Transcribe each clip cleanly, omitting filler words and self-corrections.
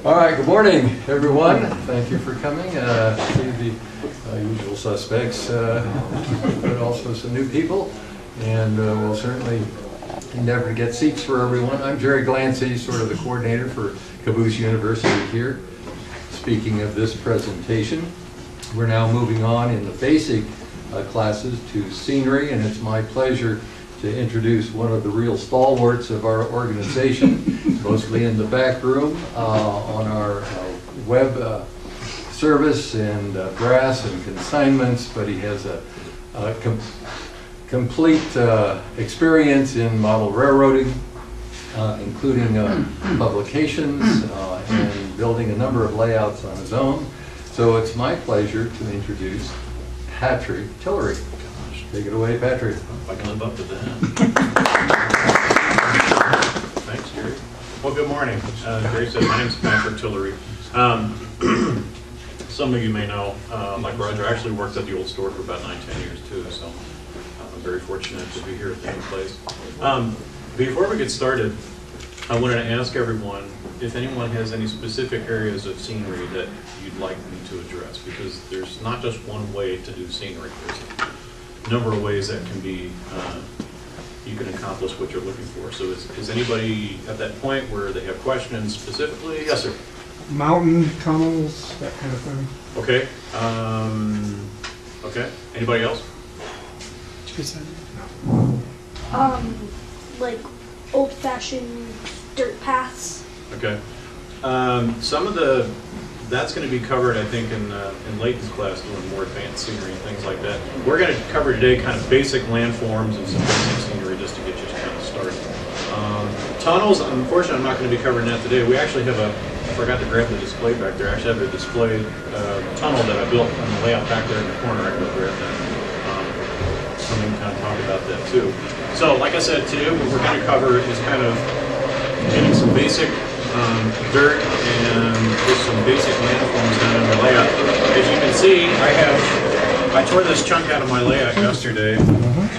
All right, good morning, everyone. Thank you for coming. See the usual suspects, but also some new people. And we'll certainly endeavor to get seats for everyone. I'm Jerry Glancy, sort of the coordinator for Caboose University here. Speaking of this presentation, we're now moving on in the basic classes to scenery, and it's my pleasure to introduce one of the real stalwarts of our organization, mostly in the back room on our web service and brass and consignments, but he has a complete experience in model railroading, including publications and building a number of layouts on his own. So it's my pleasure to introduce Patrick Tillery. Take it away, Patrick. If I can live up to that. Thanks, Jerry. Well, good morning. Jerry said my name's Patrick Tillery. Some of you may know, like Roger, I actually worked at the old store for about 9-10 years too, so I'm very fortunate to be here at the new place. Before we get started, I wanted to ask everyone if anyone has any specific areas of scenery that you'd like me to address, because there's not just one way to do scenery. There's a number of ways that can be, you can accomplish what you're looking for. So is anybody at that point where they have questions specifically? Yes, sir. Mountain, tunnels, that kind of thing. Okay. Okay. Anybody else? Like old-fashioned dirt paths. Okay. Some of that's going to be covered, I think, in Layton's class, doing more advanced scenery and things like that. We're going to cover today kind of basic landforms and some basic scenery just to get you kind of started. Tunnels, unfortunately, I'm not going to be covering that today. We actually have I forgot to grab the display back there. I actually have a display tunnel that I built on the layout back there in the corner. I can go grab that. So we can kind of talk about that too. So, like I said, today what we're going to cover is kind of getting some basic dirt and just some basic landforms down in the layout. As you can see, I tore this chunk out of my layout yesterday. I'm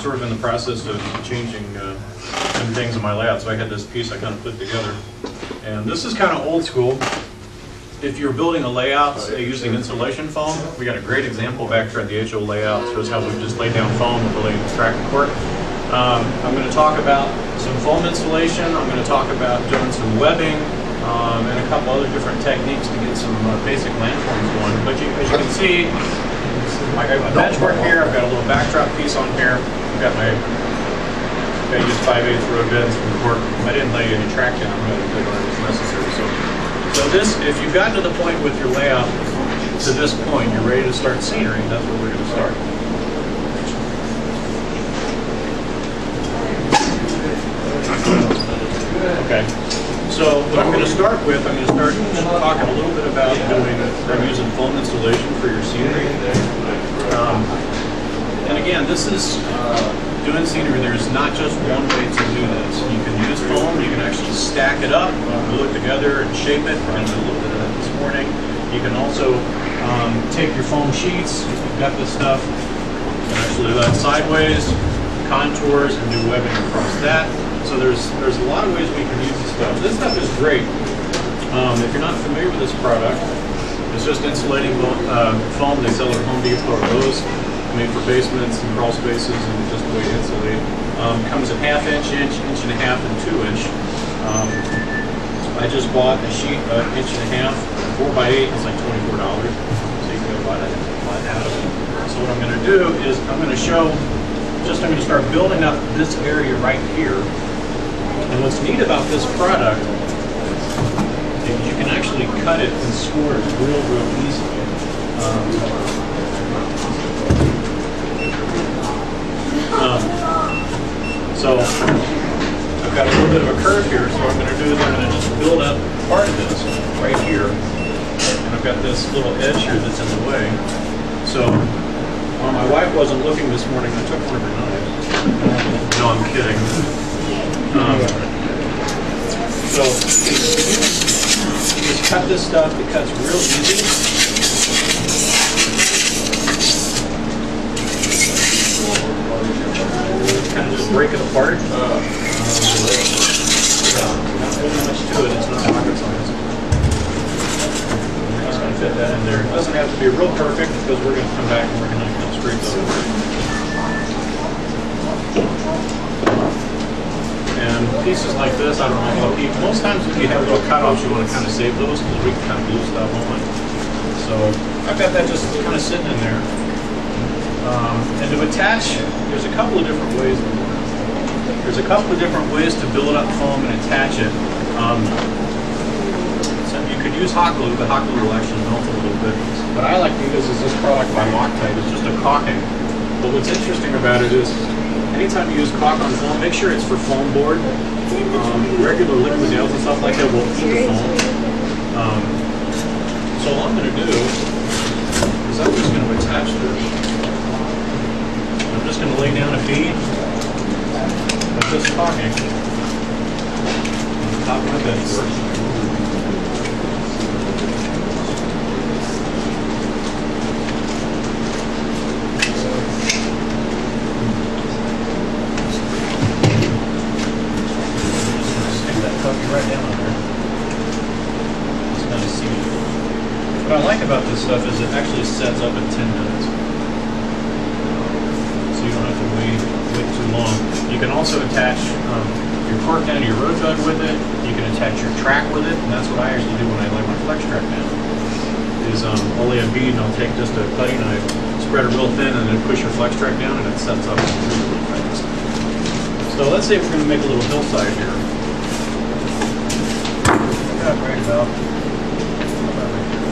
sort of in the process of changing some things in my layout, so I had this piece I kind of put together. And this is kind of old school. If you're building a layout using insulation foam, we got a great example back there at the HO layout. Shows how we've just laid down foam with really track and cork. I'm going to talk about some foam insulation. I'm going to talk about doing some webbing and a couple other different techniques to get some basic landforms going. But as you can see, I got my benchwork here. I've got a little backdrop piece on here. I've got my I used 5/8 row beds from the cork. I didn't lay any track down, but it was necessary. So this, if you've gotten to the point with your layout to this point, you're ready to start scenery. That's where we're going to start. Okay, so what I'm going to start with, I'm going to start talking a little bit about using foam insulation for your scenery. And again, this is doing scenery. There's not just one way to do this. You can use foam, you can actually stack it up, glue it together and shape it. We're going to do a little bit of that this morning. You can also take your foam sheets, you've got this stuff, you can actually do that sideways, contours, and do webbing across that. So there's a lot of ways we can use this stuff. This stuff is great. If you're not familiar with this product, it's just insulating foam. They sell it at Home Depot or Lowe's, made for basements and crawl spaces and just the way to insulate. Comes in 1/2 inch, inch and a half, and 2 inch. I just bought a sheet 1.5 inch, 4x8. It's like $24. So you can go buy that out of it. So what I'm going to do is I'm going to show. I'm going to start building up this area right here. And what's neat about this product is you can actually cut it and score it real easily. So I've got a little bit of a curve here, so what I'm going to do is I'm going to just build up part of this right here. And I've got this little edge here that's in the way. So while my wife wasn't looking this morning, I took one of her knives. No, I'm kidding. So just cut this stuff. It cuts real easy. Kind of just break it apart. Not really much to it. It's not rocket science. fit that in there. It doesn't have to be real perfect because we're going to come back and we're going to scrape those. And pieces like this, I don't know how people, most times if you have little cutoffs, you want to kind of save those because we can kind of glue stuff on. So I've got that just kind of sitting in there. And to attach, there's a couple of different ways. There's a couple of different ways to build up foam and attach it. So you could use hot glue. The hot glue will actually melt a little bit. But I like to use this product by Loctite. It's just a caulking. But what's interesting about it is, anytime you use caulk on foam, make sure it's for foam board. Regular liquid nails and stuff like that will eat the foam. So all I'm going to do is I'm just going to attach this. I'm just going to lay down a bead of this caulking on the top of my bed first. Right down on there. Just kind of see it. What I like about this stuff is it actually sets up in 10 minutes. So you don't have to wait too long. You can also attach your cork down to your road bed with it. You can attach your track with it, and that's what I usually do when I lay my flex track down. Is I'll lay a bead and I'll take just a cutting knife, spread it real thin, and then push your flex track down, and it sets up really fast. So let's say we're going to make a little hillside here. Right about right here.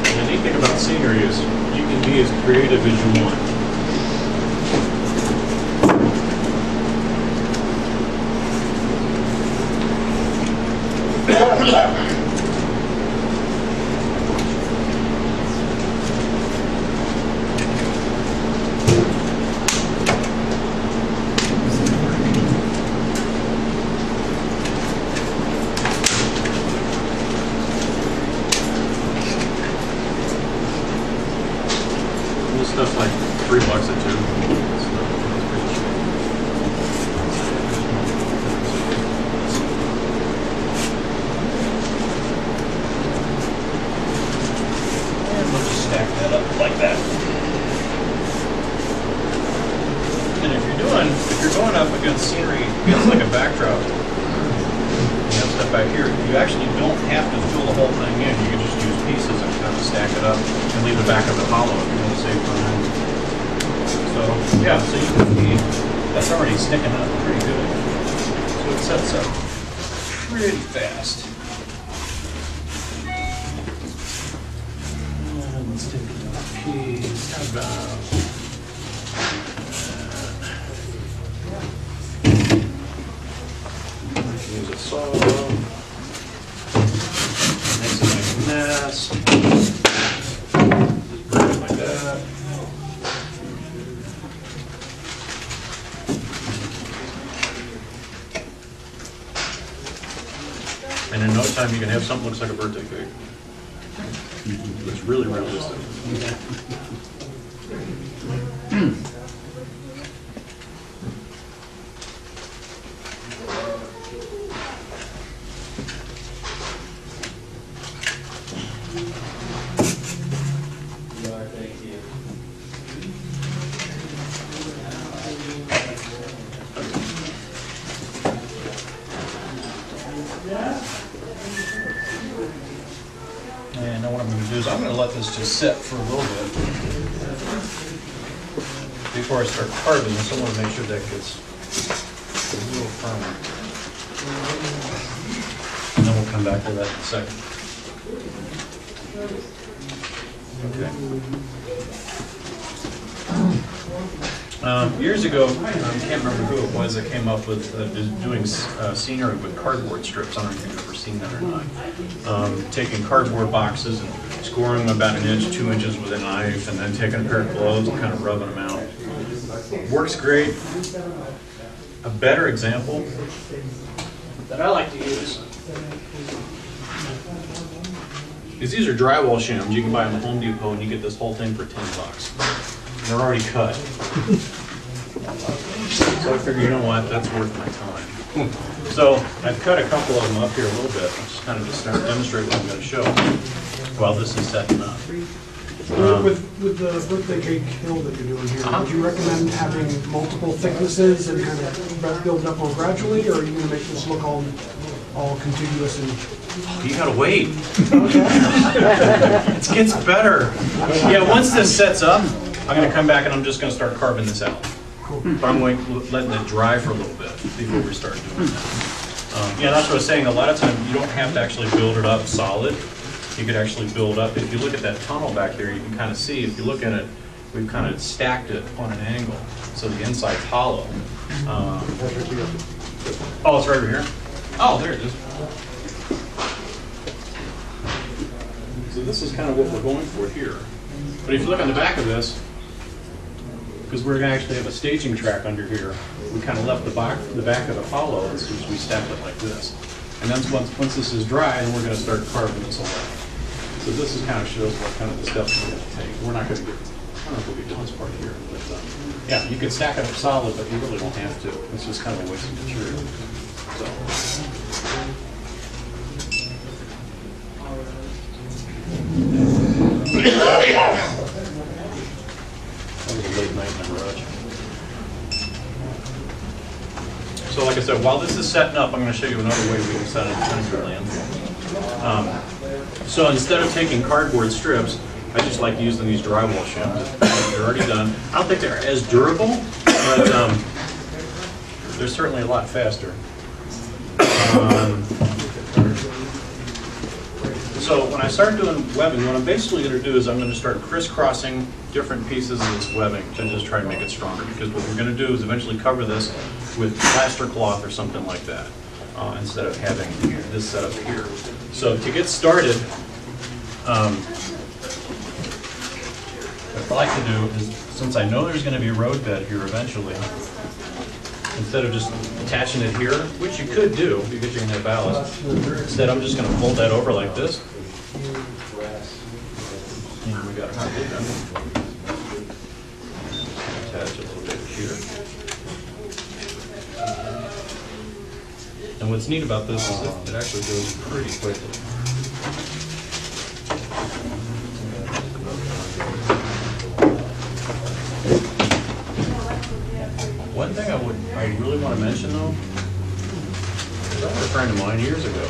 And the neat thing about scenery is you can be as creative as you want. Stuff's like $3 a tube. And we'll just stack that up like that. And if you're going up against scenery, against like a backdrop, you have stuff back here, you actually don't have to fill the whole thing in. You can just use pieces and kind of stack it up and leave the back of it hollow if you want to save time. So yeah, so you can see that's already sticking up pretty good. So it sets up pretty fast. And let's take another piece. How about use a saw. Makes a nice mess. Like that. And in no time you can have something that looks like a birthday cake. It's really realistic. And now what I'm going to do is I'm going to let this just sit for a little bit before I start carving this. I want to make sure that gets a little firmer. And then we'll come back to that in a second. Okay. Years ago, I can't remember who it was that came up with doing scenery with cardboard strips. I don't know if you've ever seen that or not. Taking cardboard boxes and scoring them about 1 inch, 2 inches with a knife, and then taking a pair of gloves and kind of rubbing them out. Works great. A better example that I like to use is these are drywall shims. You can buy them at Home Depot, and you get this whole thing for $10. They're already cut. So I figured, you know what, that's worth my time. So I've cut a couple of them up here a little bit, just kind of to start demonstrate what I'm going to show while this is setting up. With the birthday cake hill that you're doing here, would you recommend having multiple thicknesses and kind of build up more gradually, or are you going to make this look all contiguous and? You gotta wait. It gets better. Yeah, once this sets up, I'm gonna come back and I'm just gonna start carving this out. But I'm going letting it dry for a little bit before we start doing that. Yeah, that's what I was saying. A lot of times you don't have to actually build it up solid. You could actually build up. If you look at that tunnel back there, you can kind of see. If you look at it, we've kind of stacked it on an angle, so the inside's hollow. Oh, it's right over here. Oh, there it is. So this is kind of what we're going for here. But if you look on the back of this, because we're going to actually have a staging track under here, we kind of left the back of it hollow as soon as we stacked it like this. And then once this is dry, then we're going to start carving this away. So this is kind of shows what kind of the steps we have to take. We're not going to get, I don't know if we'll be doing this part here, but yeah, you could stack it up solid, but you really don't have to. It's just kind of a waste of material. So. That was a late night in the garage. So like I said, while this is setting up, I'm going to show you another way we can set it into your landform. So instead of taking cardboard strips, I just like using these drywall shims. They're already done. I don't think they're as durable, but they're certainly a lot faster. So when I start doing webbing, what I'm basically going to do is I'm going to start crisscrossing different pieces of this webbing to just try to make it stronger. Because what we're going to do is eventually cover this with plaster cloth or something like that, instead of having this set up here. So to get started, what I like to do is, since I know there's going to be a road bed here eventually, instead of just attaching it here, which you could do because you're going to have ballast, instead I'm just going to fold that over like this. And we got a hot bit done. Attach it a little bit here. And what's neat about this is it actually goes pretty quickly. One thing I really want to mention though, is I had a friend of mine years ago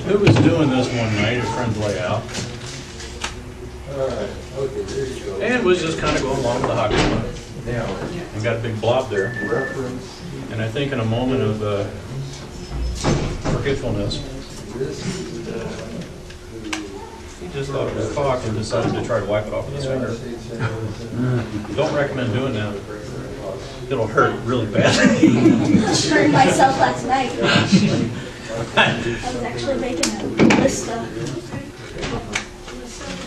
who was doing this one night at a friend's layout and was just kind of going along with the hockey one and got a big blob there. And I think in a moment of forgetfulness, he just thought it was caulk and decided to try to wipe it off with his finger. Don't recommend doing that. It'll hurt really bad. I hurt myself last night. I was actually making a list of.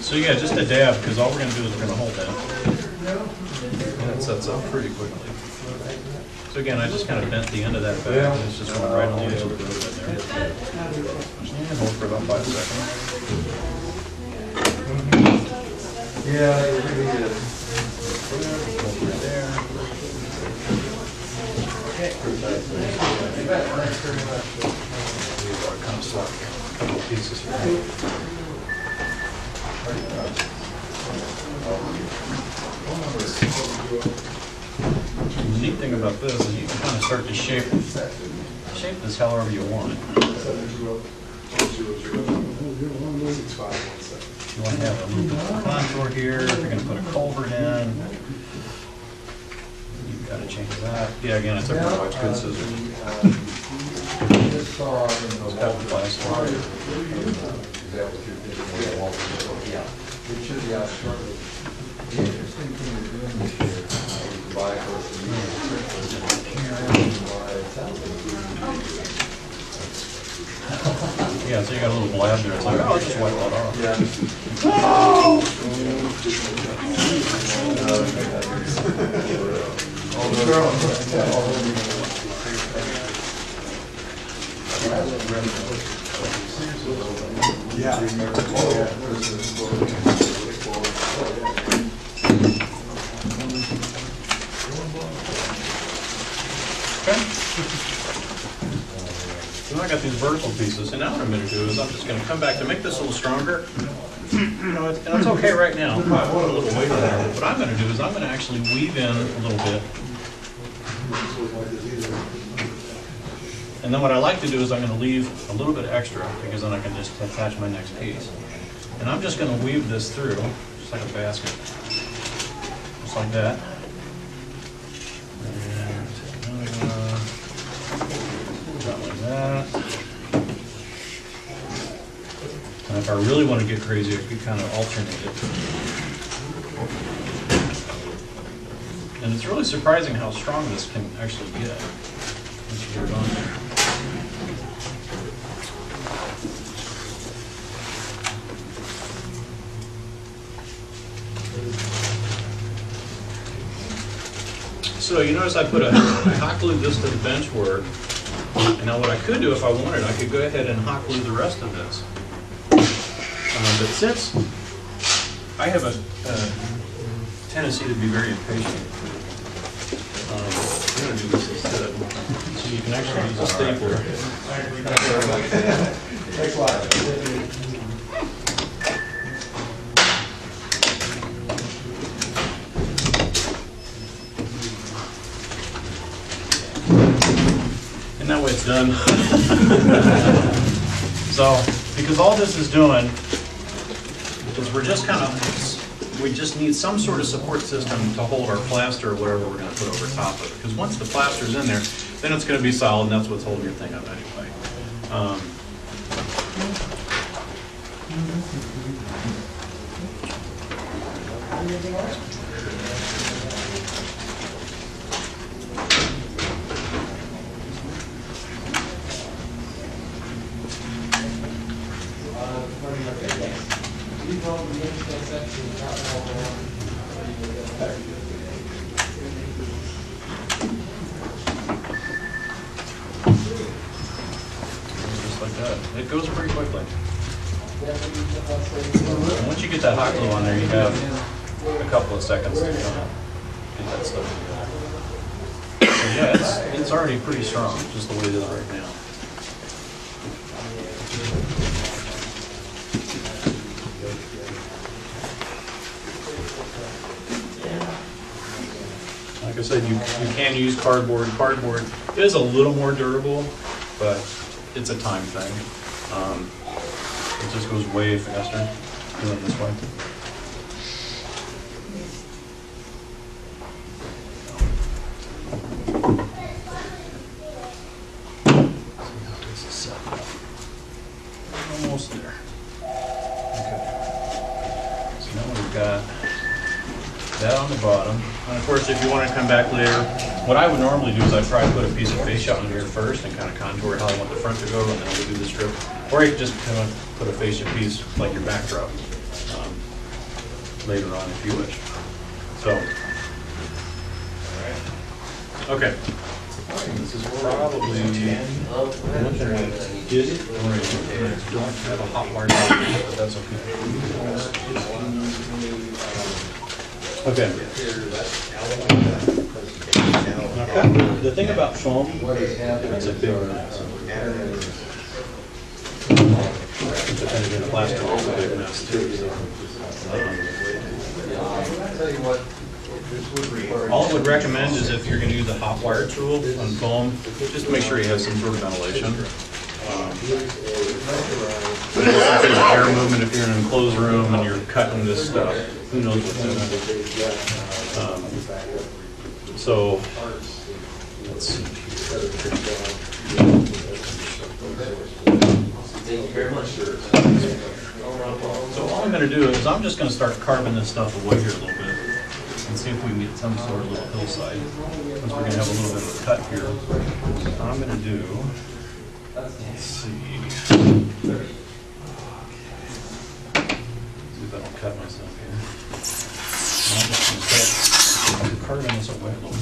So yeah, just a dab, because all we're going to do is we're going to hold that. And it sets up pretty quickly. So again, I just kind of bent the end of that back, and it's just going right on the edge of the road right there. And hold for about 5 seconds. Yeah, it really is. Hold right there. Thanks very much. Kind of swap a couple of pieces here. The neat thing about this is you can kind of start to shape this however you want. You want to have a little bit of contour here, if you're going to put a culvert in, you've got to change that. Yeah, again, it's a pretty much good scissors. It's got the plastic. The interesting thing you're doing this year is buy Yeah, so you got a little blab there. It's like, oh, I'll just wipe that off. Yeah. Okay. So now I got these vertical pieces, and now what I'm going to do is I'm just going to come back to make this a little stronger. You know, and it's okay right now. I want a little weight on there. What I'm going to do is I'm going to actually weave in a little bit. And then what I like to do is I'm going to leave a little bit extra, because then I can just attach my next piece. And I'm just going to weave this through, just like a basket. Just like that. And like that. And if I really want to get crazy, I could kind of alternate it. And it's really surprising how strong this can actually get once you get it on there. So you notice I hot glued this to the bench work. And now what I could do if I wanted, I could go ahead and hot glue the rest of this. But since I have a tendency to be very impatient, I'm going to do this instead. So you can actually use a stapler. Thanks a lot. And that way it's done. So, because all this is doing is we just need some sort of support system to hold our plaster or whatever we're going to put over top of it. Because once the plaster's in there, then it's going to be solid, and that's what's holding your thing up anyway. Just like that. It goes pretty quickly. And once you get that hot glue on there, you have a couple of seconds to get that stuff together. So yeah, it's already pretty strong, just the way it is right now. Like I said, you can use cardboard. Cardboard is a little more durable, but it's a time thing. It just goes way faster doing it this way. This is set up. Almost there. Okay. So now we've got that on the bottom. And of course, if you want to come back later, what I would normally do is I'd probably put a piece of fascia on here first and kind of contour how I want the front to go, and then we'll do the strip. Or you can just kind of put a fascia piece like your backdrop later on if you wish. So, okay. This is probably one thing I don't have a hot wire, but that's okay. Okay. The thing about foam, it's a big mess. Depending on the plastic, it's a big mess too. All I would recommend is if you're going to use a hot wire tool on foam, just make sure you have some sort of ventilation. If there's air movement, if you're in an enclosed room and you're cutting this stuff, who knows what's in it. So, let's see So all I'm going to do is I'm just going to start carving this stuff away here a little bit and see if we can get some sort of little hillside. Since we're going to have a little bit of a cut here. So I'm going to do, let's see. See if I don't cut myself here. And I'm just going to start carving this away a little bit.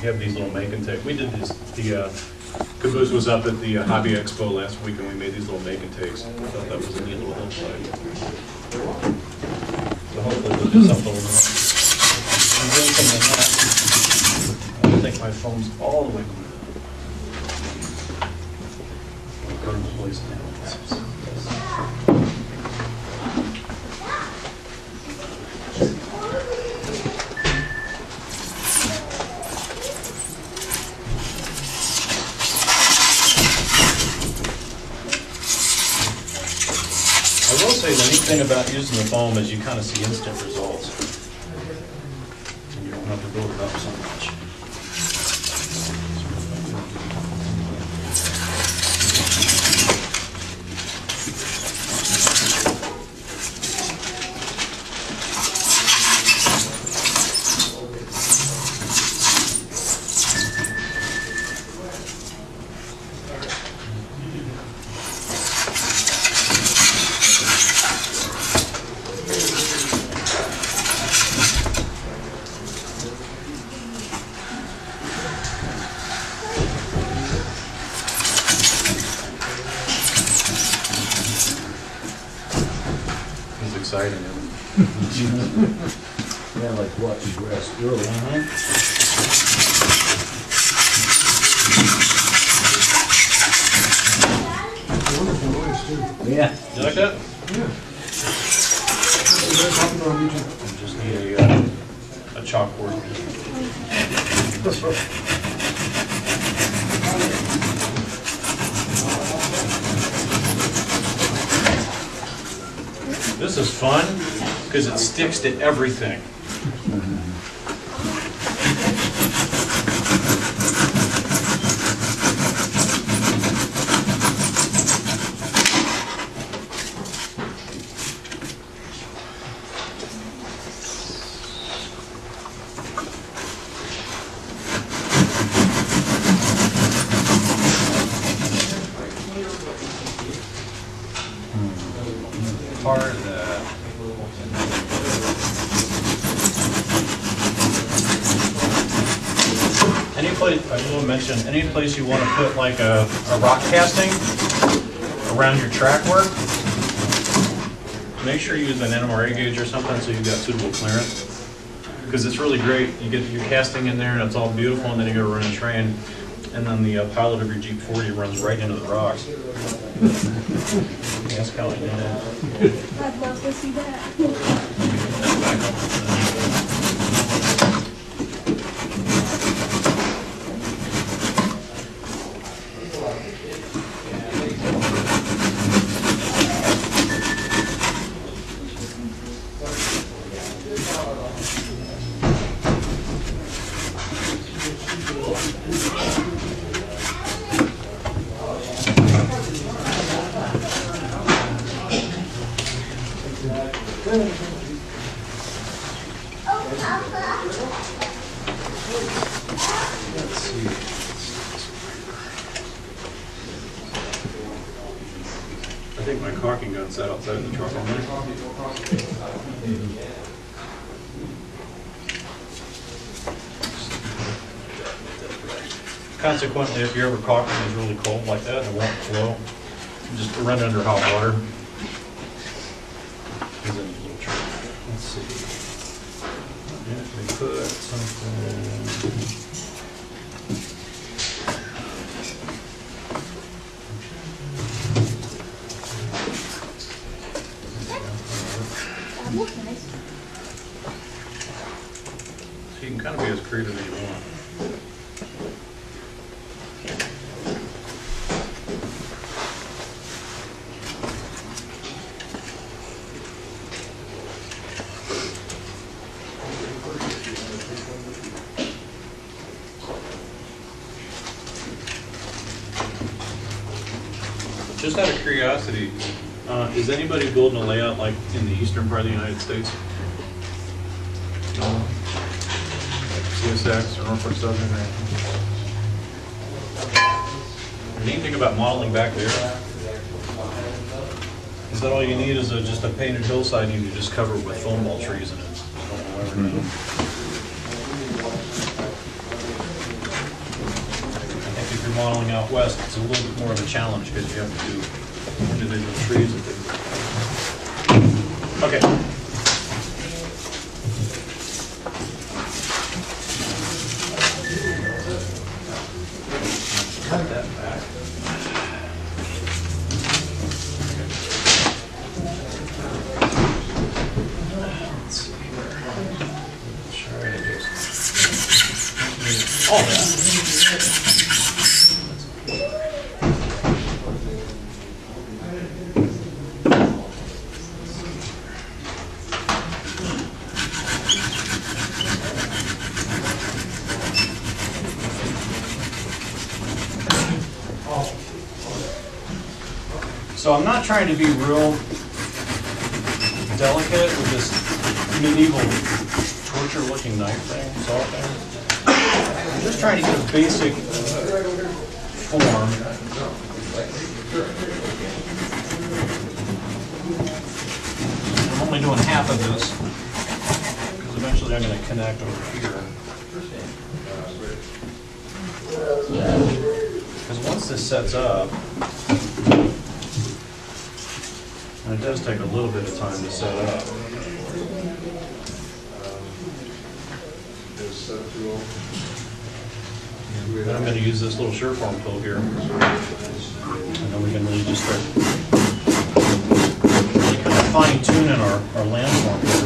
have these little make and take. We did this, the Caboose was up at the Hobby Expo last week, and we made these little make and takes. I thought that was a neat little hillside. So hopefully we'll do something with that. And then something like that. I don't think my phone's all the way clear. I will say the neat thing about using the foam is you kind of see instant results. And you don't have to build it up so much. Exciting, isn't it? Yeah, like watching grass grow. Wonderful noise too. Yeah. You like that? Yeah. Very popular on YouTube. I just need a chalkboard. This is fun because it sticks to everything. Part of that. Any place, I will mention, any place you want to put like a rock casting around your track work, make sure you use an NMRA gauge or something so you've got suitable clearance. Because it's really great. You get your casting in there and it's all beautiful, and then you go run a train, and then the pilot of your Jeep 40 runs right into the rocks. That's how I did that. I'd love to see that. I think my caulking gun sat outside in the truck all night. Consequently, if your caulking is really cold like that, it won't flow. Just run it under hot water. Let's see. If we put something. That looks nice. So you can kind of be as creative as you want. Just out of curiosity, is anybody building a layout like in the eastern part of the United States? No? Like CSX or Norfolk Southern or anything? The neat thing about modeling back there is that all you need is just a painted hillside, and you just cover it with foam ball trees, and it's modeling out west, it's a little bit more of a challenge because you have to do individual trees and things. Okay. Cut that back. Let's see here. Try to just all that. So I'm not trying to be real delicate with this medieval torture-looking knife thing, saw thing. I'm just trying to get a basic form. I'm only doing half of this because eventually I'm going to connect over here. Because once this sets up, and it does take a little bit of time to set up. Then I'm going to use this little Sureform tool here. And then we can really just start really kind of fine-tuning our landform here.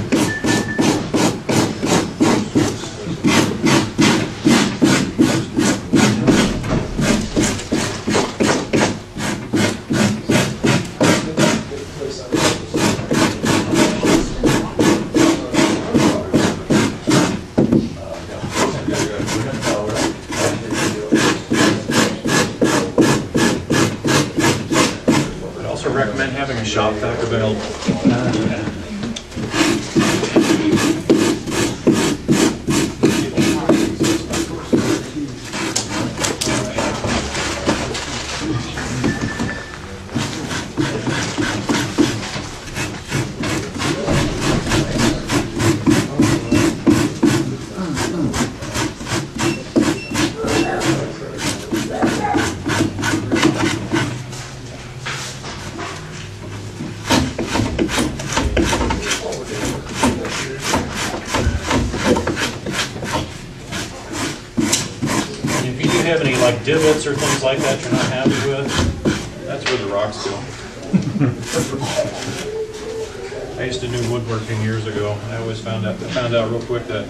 Having a shop vac available. Like divots or things like that you're not happy with, that's where the rocks go. I used to do woodworking years ago. I always found out real quick that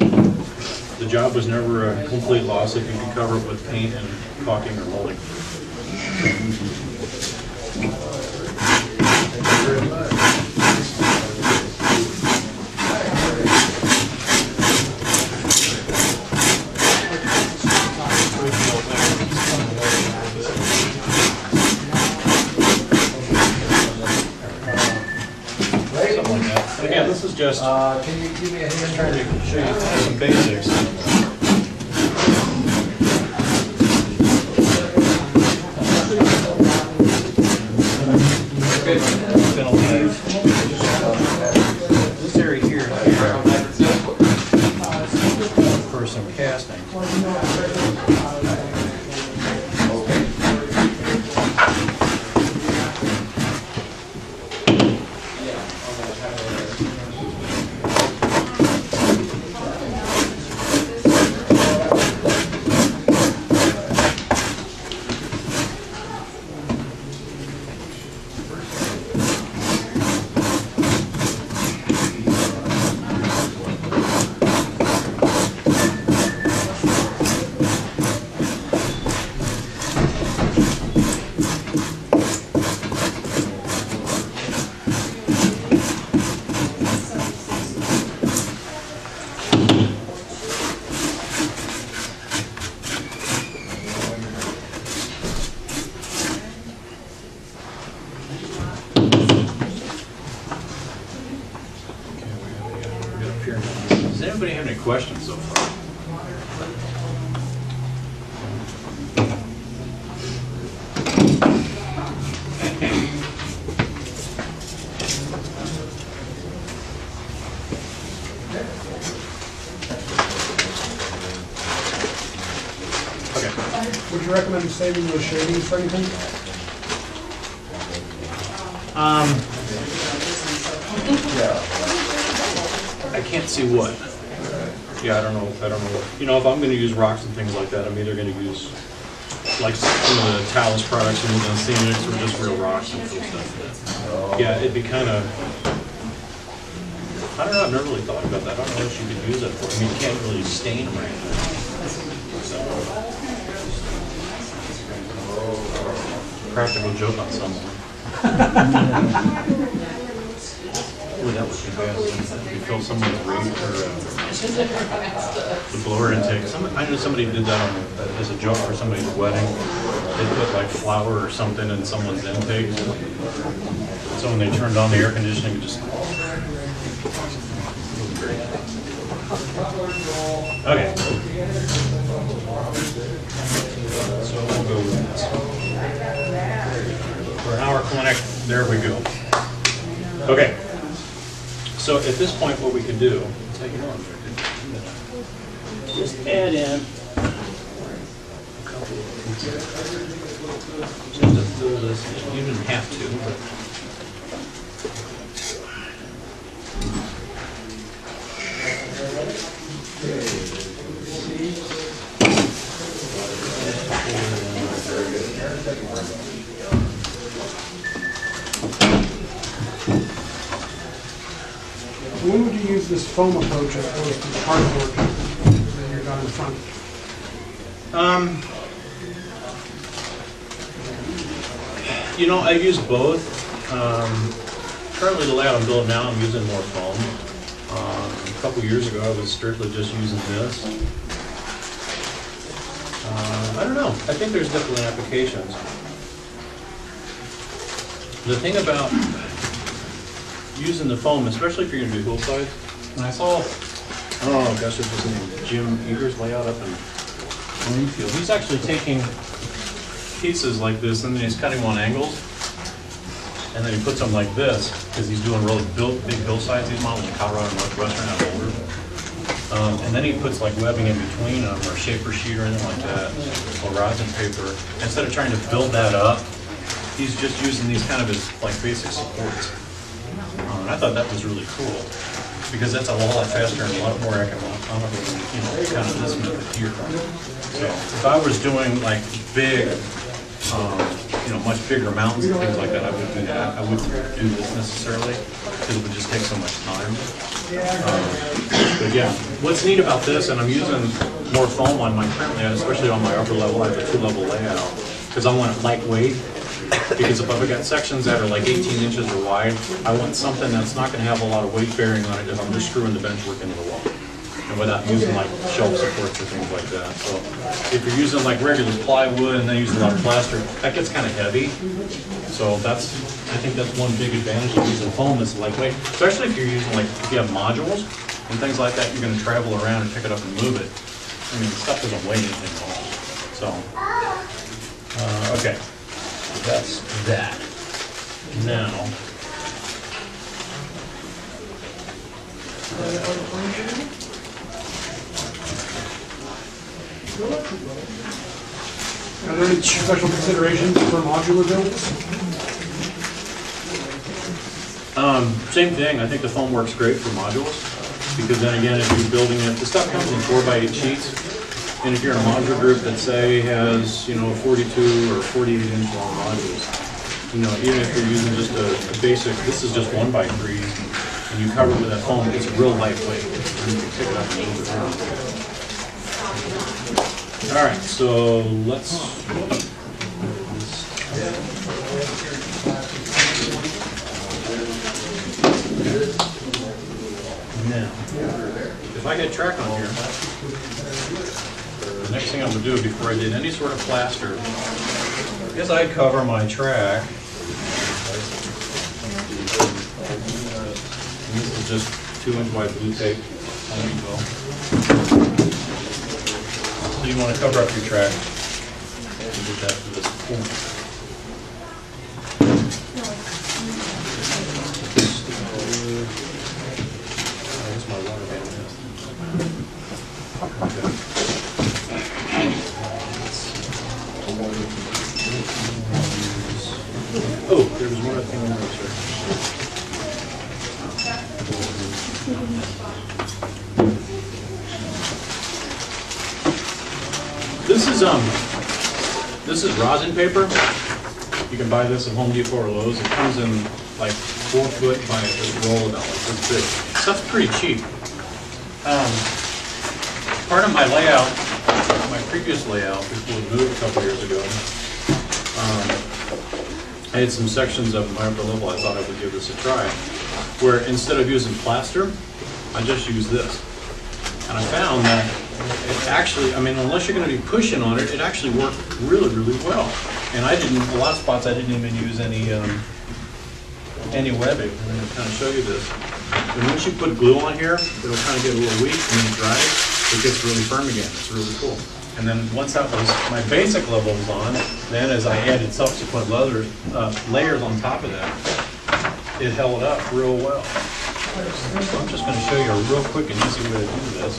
the job was never a complete loss if you could cover it with paint and caulking or molding. Thank you very much. Again, this is just can you give me a hand trying to show you some basics. This area here for some casting. Does anybody have any questions so far? Okay. Would you recommend saving those shavings for anything? I can't see what. Yeah, I don't know. You know, if I'm going to use rocks and things like that, I'm either going to use like some of the Talus products and Scenics or just real rocks and stuff. Yeah, it'd be kind of. I don't know. I've never really thought about that. I don't know what you could use it for. I mean, you can't really stain them or anything. So, practical joke on someone. Ooh, that would be bad. You fill someone's rate or the blower intake. I know somebody did that as a joke for somebody's wedding. They put like flour or something in someone's intake. So when they turned on the air conditioning, it just. Okay. So we'll go with this. For an hour clinic, there we go. Okay. So at this point, what we can do, just add in a couple of things. Just to fill this in. You didn't have to, but. When would you use this foam approach as opposed to the cardboard that you're down in front? You know, I use both. Currently, the layout I'm building now, I'm using more foam. A couple years ago, I was strictly just using this. I don't know. I think there's definitely applications. The thing about using the foam, especially if you're going to do hillsides, and I saw, oh gosh, it was in Jim Eager's layout up in Greenfield. He's actually taking pieces like this and then he's cutting them on angles, and then he puts them like this because he's doing really big hillsides. He's modeling in Colorado and Northwestern out of Boulder. And then he puts like webbing in between them or shaper sheet or anything like that, or rosin paper. Instead of trying to build that up, he's just using these kind of as like basic supports. And I thought that was really cool because that's a lot faster and a lot more economical than, you know, kind of this method here. So if I was doing like big, you know, much bigger mountains and things like that, I wouldn't do that. I wouldn't do this necessarily because it would just take so much time. But yeah, what's neat about this, and I'm using more foam on my currently, especially on my upper level, I have a 2-level layout because I want it lightweight. Because if I've got sections that are like 18 inches or wide, I want something that's not going to have a lot of weight bearing on it if I'm just screwing the benchwork into the wall. And without using like shelf supports or things like that. So if you're using like regular plywood and then using a lot of plaster, that gets kind of heavy. So that's, I think that's one big advantage of using foam is lightweight. Especially if you're using like, if you have modules and things like that, you're going to travel around and pick it up and move it. I mean, the stuff doesn't weigh anything at all. So, okay. That's that. Now, Are there any special considerations for modular builds? same thing. I think the foam works great for modules because then again, if you're building it, the stuff comes in 4x8 sheets. And if you're in a modular group that say has, you know, 42 or 48-inch long modules, you know, even if you're using just a basic, this is just 1x3, and you cover it with that foam, it's real lightweight. And you can pick it up and move it around. All right, so let's. Now, if I get track on here. The next thing I'm going to do before I did any sort of plaster is I cover my track. And this is just 2-inch wide blue tape. There you go. So you want to cover up your track. And get that to this point. That's my water band. Okay. There's one other thing I want to show. This is rosin paper. You can buy this at Home Depot or Lowe's. It comes in like 4 foot by a roll about like this big. Stuff's pretty cheap. Part of my layout, my previous layout, before we moved a couple years ago, I had some sections of my upper level I thought I would give this a try, where instead of using plaster, I just used this. And I found that it actually, I mean, unless you're going to be pushing on it, it actually worked really, really well. And I didn't, a lot of spots I didn't even use any webbing. I'm going to kind of show you this. And once you put glue on here, it'll kind of get a little weak, and then it dries, it gets really firm again. It's really cool. And then once that was, my basic level was on, then as I added subsequent layers on top of that, it held up real well. So I'm just going to show you a real quick and easy way to do this.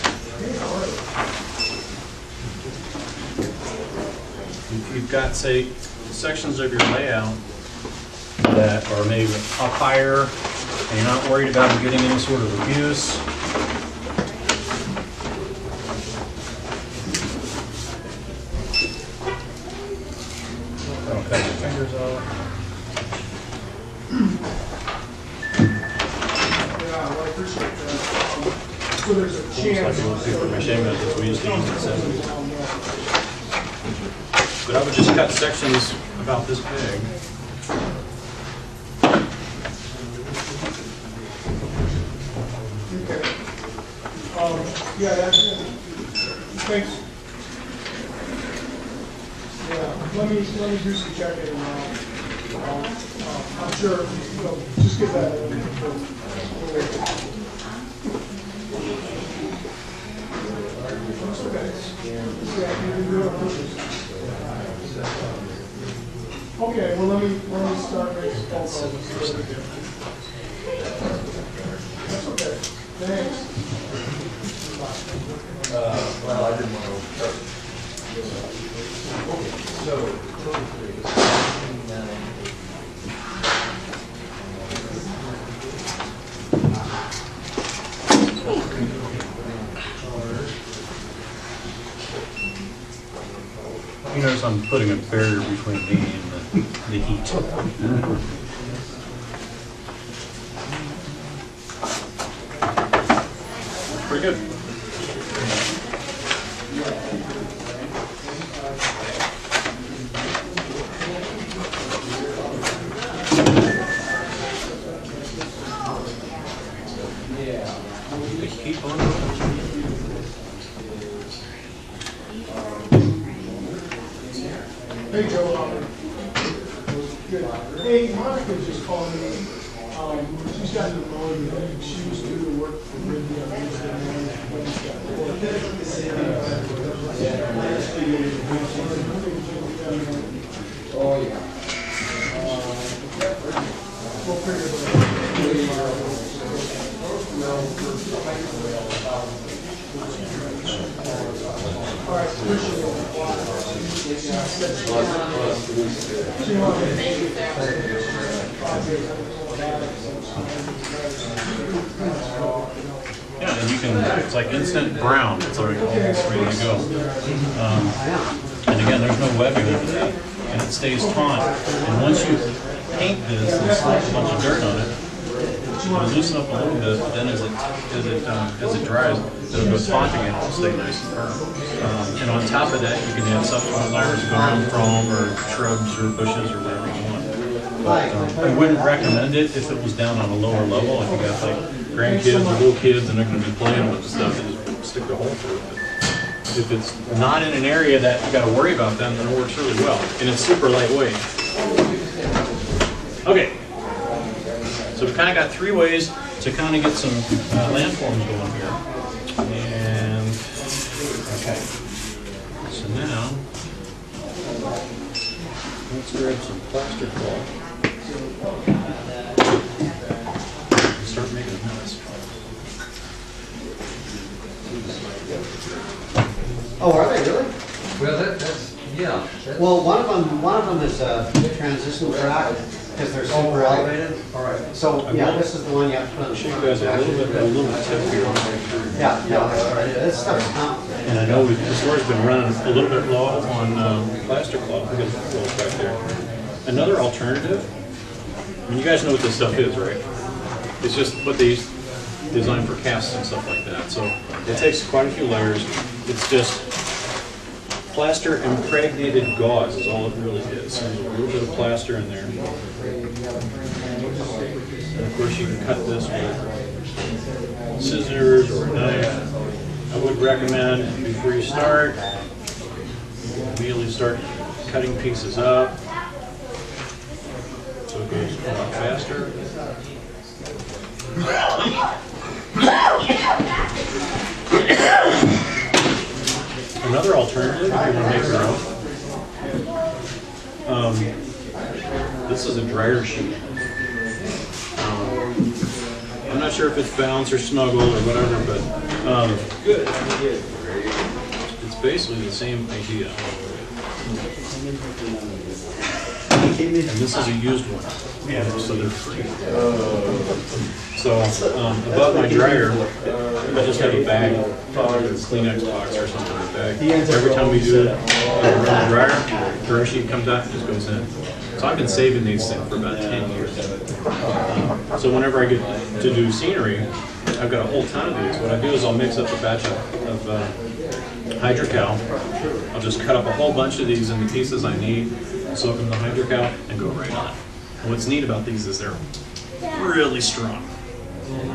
You've got, say, sections of your layout that are maybe up higher, and you're not worried about getting any sort of abuse. I'll cut your fingers off. So there's a chance. Like a little paper mache method we used to use in the 70s. But I would just cut sections about this big. Okay. Yeah, that's, thanks. Yeah, let me do some checking and I'm sure, just get that. Okay, well let me start making phone calls and see what we do. That's okay. Thanks. Well, I didn't want to. You notice I'm putting a barrier between me and the heat. Pretty good. The heat on it. Hey, Joe. Good. Hey, Monica just called me. She's got pneumonia. She was due to work for Ridley on Wednesday Oh, yeah. We'll figure it out. All right, appreciate it. Yeah, and you can, it's like instant brown. It's already almost ready to go. And again, there's no webbing under that, and it stays taut. And once you paint this and slap a bunch of dirt on it, it'll loosen up a little bit, but then as it dries, it'll go taut again, it'll stay nice and firm. And on top of that, you can add subsequent layers of ground foam or shrubs or bushes or whatever you want. But I wouldn't recommend it if it was down on a lower level. If you got like grandkids or little kids and they're going to be playing with stuff, and just stick the hole through it. But if it's not in an area that you got to worry about them, then it works really well. And it's super lightweight. Okay. So we kind of got 3 ways to kind of get some landforms going here. And, okay. So now, let's grab some plaster cloth. And start making a mess. Oh, are they really? Well, that's yeah. Well, one of them is a transition track, Because they're super elevated? All right. So, yeah, this is the one you have to put on the Show you front. guys a little tip here. Yeah, yeah, this stuff's complicated. And I know this floor's been running a little bit low on plaster cloth. We got the floors back there. Another alternative, I mean, you guys know what this stuff is, right? It's just what they design for casts and stuff like that. So it takes quite a few layers. It's just plaster impregnated gauze is all it really is. There's a little bit of plaster in there. And of course you can cut this with scissors or a knife. I would recommend before you start, immediately start cutting pieces up so it goes a lot faster. Another alternative, if you want to make your own, this is a dryer sheet. I'm not sure if it's bounce or snuggle or whatever, but it's basically the same idea. And this is a used one, so they're free. So above my dryer, I just have a bag, Kleenex box or something like that. Every time we do run the dryer, the dryer sheet comes out and just goes in. So I've been saving these things for about 10 years. So whenever I get to do scenery, I've got a whole ton of these. What I do is I'll mix up a batch of hydrocal. I'll just cut up a whole bunch of these into pieces I need, soak them in the hydrocal, and go right on. And what's neat about these is they're really strong.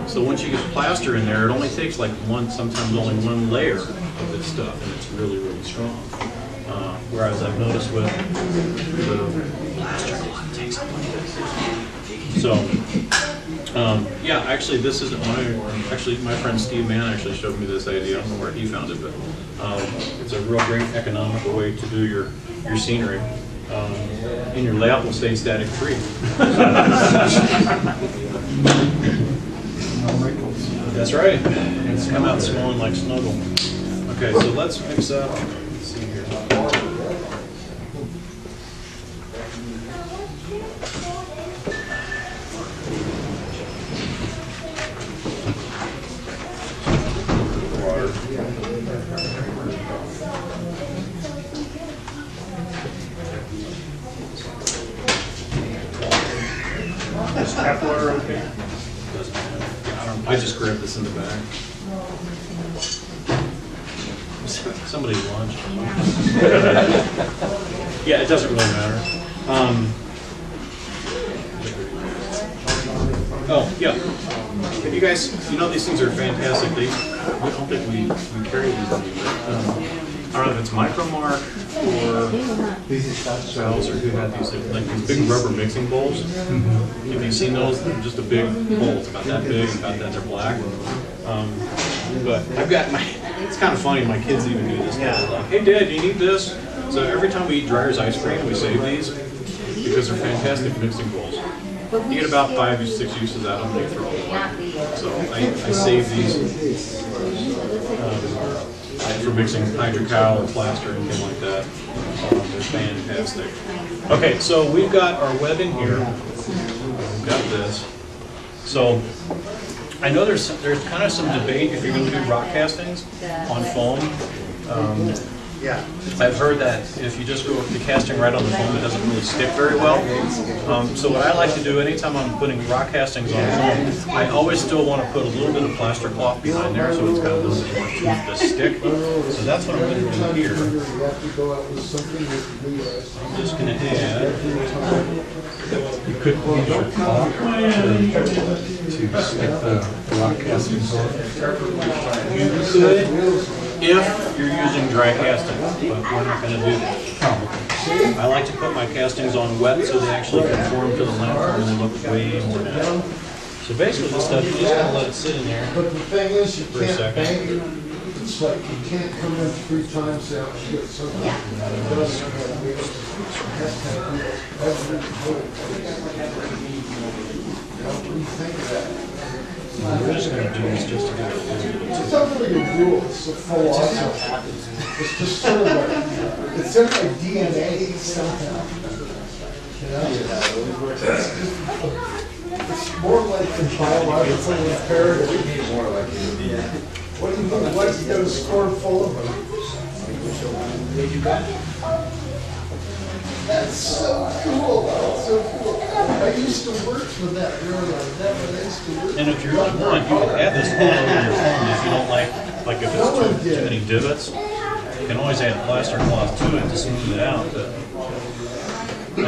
So once you get plaster in there, it only takes like sometimes only one layer of this stuff, and it's really, really strong. Whereas I've noticed with the plaster, it takes a little bit. So, yeah, actually, this isn't my friend Steve Mann actually showed me this idea. I don't know where he found it, but it's a real great economical way to do your scenery. And your layout will stay static free. That's right. It's come out smelling like snuggle. Okay, so let's mix up. Let's see here. Water. Is tap water okay? Doesn't matter. I just grabbed this in the bag. Somebody's lunch. Yeah, it doesn't really matter. Oh, yeah. Have you guys, you know these things are fantastic. I don't think we carry these anymore. I don't know if it's Micromark or Sales or who had these, like these big rubber mixing bowls. Have you seen those? They're just a big bowl. It's about that big, about that, they're black. But I've got my, it's kind of funny, my kids even do this. They're like, hey Dad, do you need this? So every time we eat Dryer's ice cream, we save these because they're fantastic mixing bowls. You get about 5 or 6 uses out of them, they throw them away. So I save these for mixing hydrocal and plaster and things like that. They're fantastic. Okay, so we've got our webbing here. We've got this. So I know there's kind of some debate if you're going to do rock castings on foam. Yeah. I've heard that if you just go with the casting right on the foam, it doesn't really stick very well. So what I like to do anytime I'm putting rock castings on foam, I always still want to put a little bit of plaster cloth behind there so it's got a little bit more to the stick. So that's what I'm going to do here. I'm just going to add. You could use your cloth to stick the rock castings on. You could, if you're using dry castings, but we're not going to do that. I like to put my castings on wet so they actually conform to the landform and they look way more natural. So basically this stuff, you're just going to let it sit in there But the thing is, you for a can't second. bank it. It's like you can't come in 3 times out and get something. It does have to be every little What do you think of that? We're just going to do this just to get it. It's not really a rule, it's a philosophy. It's just sort of like, it's in my DNA somehow. It's more like the biological imperative. What do you mean, why is you got a store full of them? That's so cool, that's so cool. I used to work for that really like that when I used to work. And if you really want, you can add this all over your phone if you don't like if it's too many divots. You can always add plaster cloth to it to smooth it out. But, I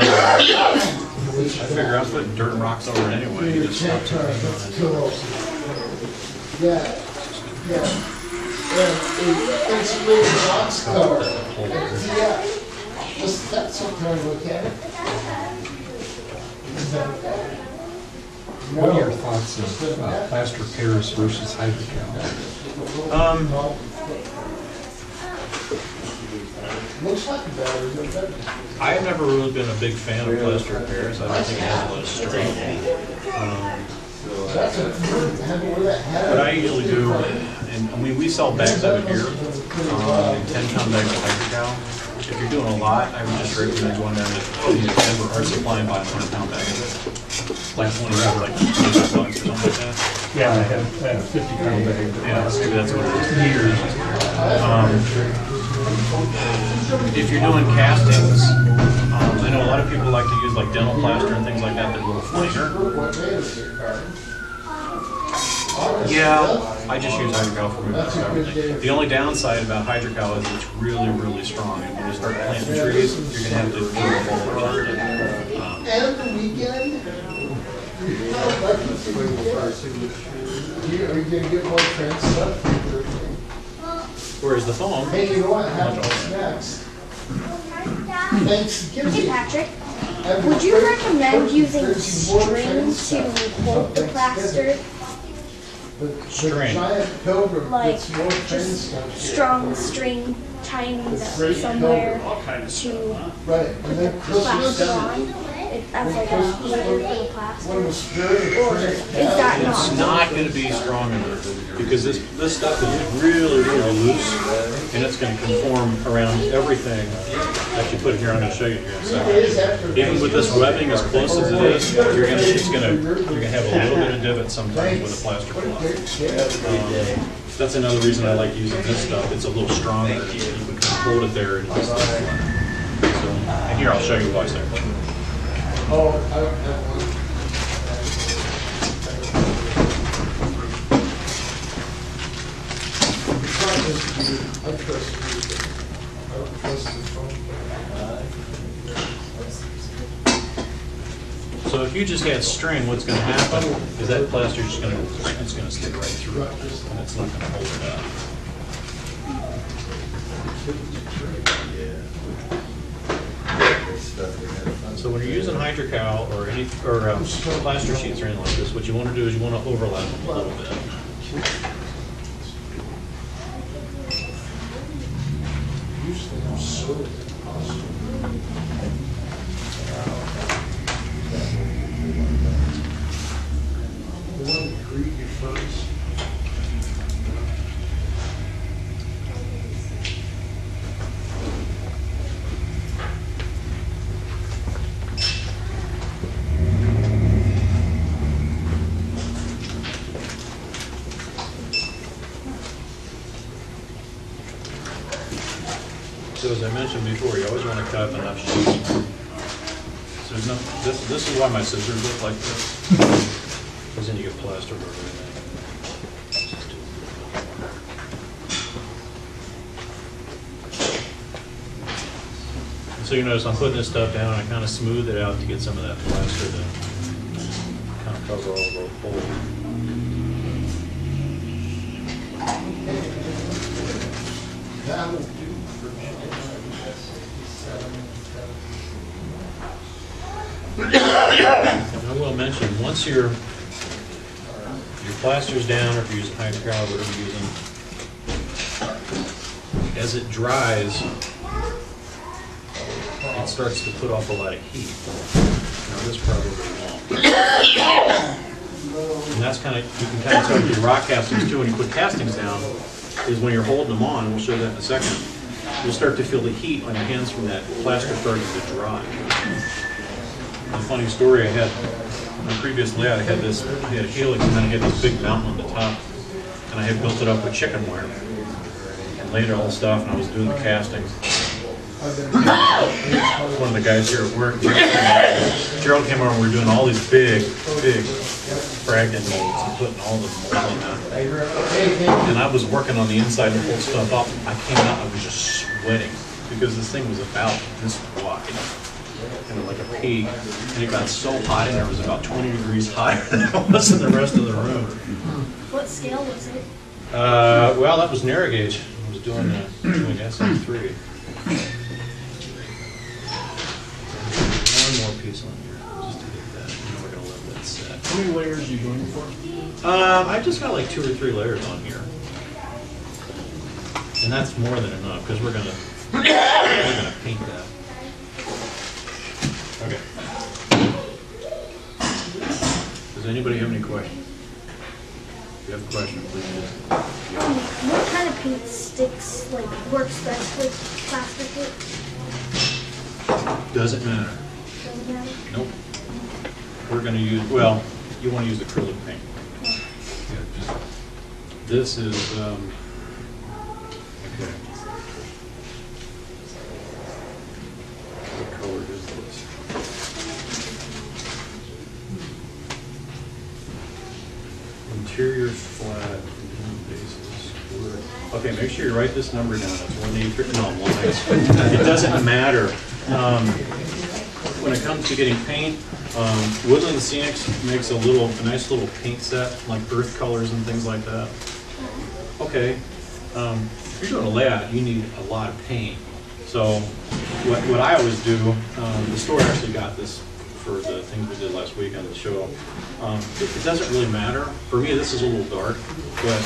figure I'm putting dirt and rocks over it anyway. You just stop That's cool. Yeah, yeah. And insulated box cover. Yeah. That's what kind of look at it. What are your thoughts of plaster Paris versus hydrocal? Looks like a battery, but better. I've never really been a big fan of plaster of Paris. I don't think it has a lot of strength. That's a What I usually do, and I mean, we sell bags of it here, 10-pound bags of hydrocal. If you're doing a lot, I would just recommend going down to Denver Art Supply and buy a 100-pound bag of it. Like 20, like $25 or something like that. Yeah, I have a 50-pound bag. Yeah, maybe that's what it is. Years. If you're doing castings, I know a lot of people like to use like dental plaster and things like that, that little flanger. Yeah, I just use hydrocal for moving everything. The only downside about hydrocal is it's really, really strong. And when you start planting trees, you're going to have to do a whole lot of it. And the weekend? Are you going to get more trend stuff? Whereas the foam, Hey, you know what happens next? Thanksgiving. Hey Patrick, would you recommend using string to hold the plaster? String. Giant pilgrim Like gets more train just stuff. strong string tying them somewhere to Right, and then Christmas. plaster on? As like a holder for the plaster? When the spirit Or of is Christ that it's not? not going to be strong enough because this stuff is really, really loose, and it's going to conform around everything that you put here. I'm going to show you here in a second. Even with this webbing as close as it is, you're going to have a little bit of divot sometimes with a plaster cloth. That's another reason I like using this stuff. It's a little stronger. You can kind of hold it there and just. And here I'll show you why. Oh, I don't have one. I trust you. I don't trust the phone. So if you just had string, what's going to happen is that plaster is going to stick right through it, and it's not going to hold it up. So when you're using hydrocal or plaster sheets or anything like this, what you want to do is you want to overlap them a little bit. Usually I'm so awesome. The one that greet you first. So as I mentioned before, you always want to cut enough sheets. So there's no, this is why my scissors look like this, because then you get plaster over everything. And so you notice I'm putting this stuff down, I kind of smooth it out to get some of that plaster to kind of cover all the holes. That'll do. And I will mention, once your plaster's down, or if you're using hydrocal, whatever you're using, as it dries, it starts to put off a lot of heat. Now this probably won't. And that's kind of, you can kind of tell with your rock castings too, when you put castings down, is when you're holding them on, and we'll show that in a second, you'll start to feel the heat on your hands from that plaster starting to dry. a funny story. I had my previous layout. I had a helix, and then I had this big mountain on the top, and I had built it up with chicken wire and laid all the stuff, and I was doing the castings. One of the guys here at work, Gerald came over and we were doing all these big fragment molds and putting all the molds on that. And I was working on the inside to pull stuff up. I came out, I was just sweating because this thing was about this wide. And like a pea. And it got so hot in there, it was about 20 degrees higher than it was in the rest of the room. What scale was it? Well, that was narrow gauge. I was doing SM3. One more piece on here, just to get that. And then we're gonna let that set. How many layers are you going for? I just got like 2 or 3 layers on here, and that's more than enough because we're gonna paint that. Okay. Does anybody have any questions? If you have a question, please just. What kind of paint sticks, like, works best with plastic wood? Doesn't matter. Doesn't matter? Nope. We're going to use, well, you want to use acrylic paint. Yeah, just, this is, okay. What color is this? Interior flat, bases. Okay, make sure you write this number down. It's 183. No, it doesn't matter. When it comes to getting paint, Woodland Scenics makes a nice little paint set, like earth colors and things like that. Okay, if you're doing a layout, you need a lot of paint. So what I always do, the store actually got this for the things we did last week on the show. It doesn't really matter. For me, this is a little dark, but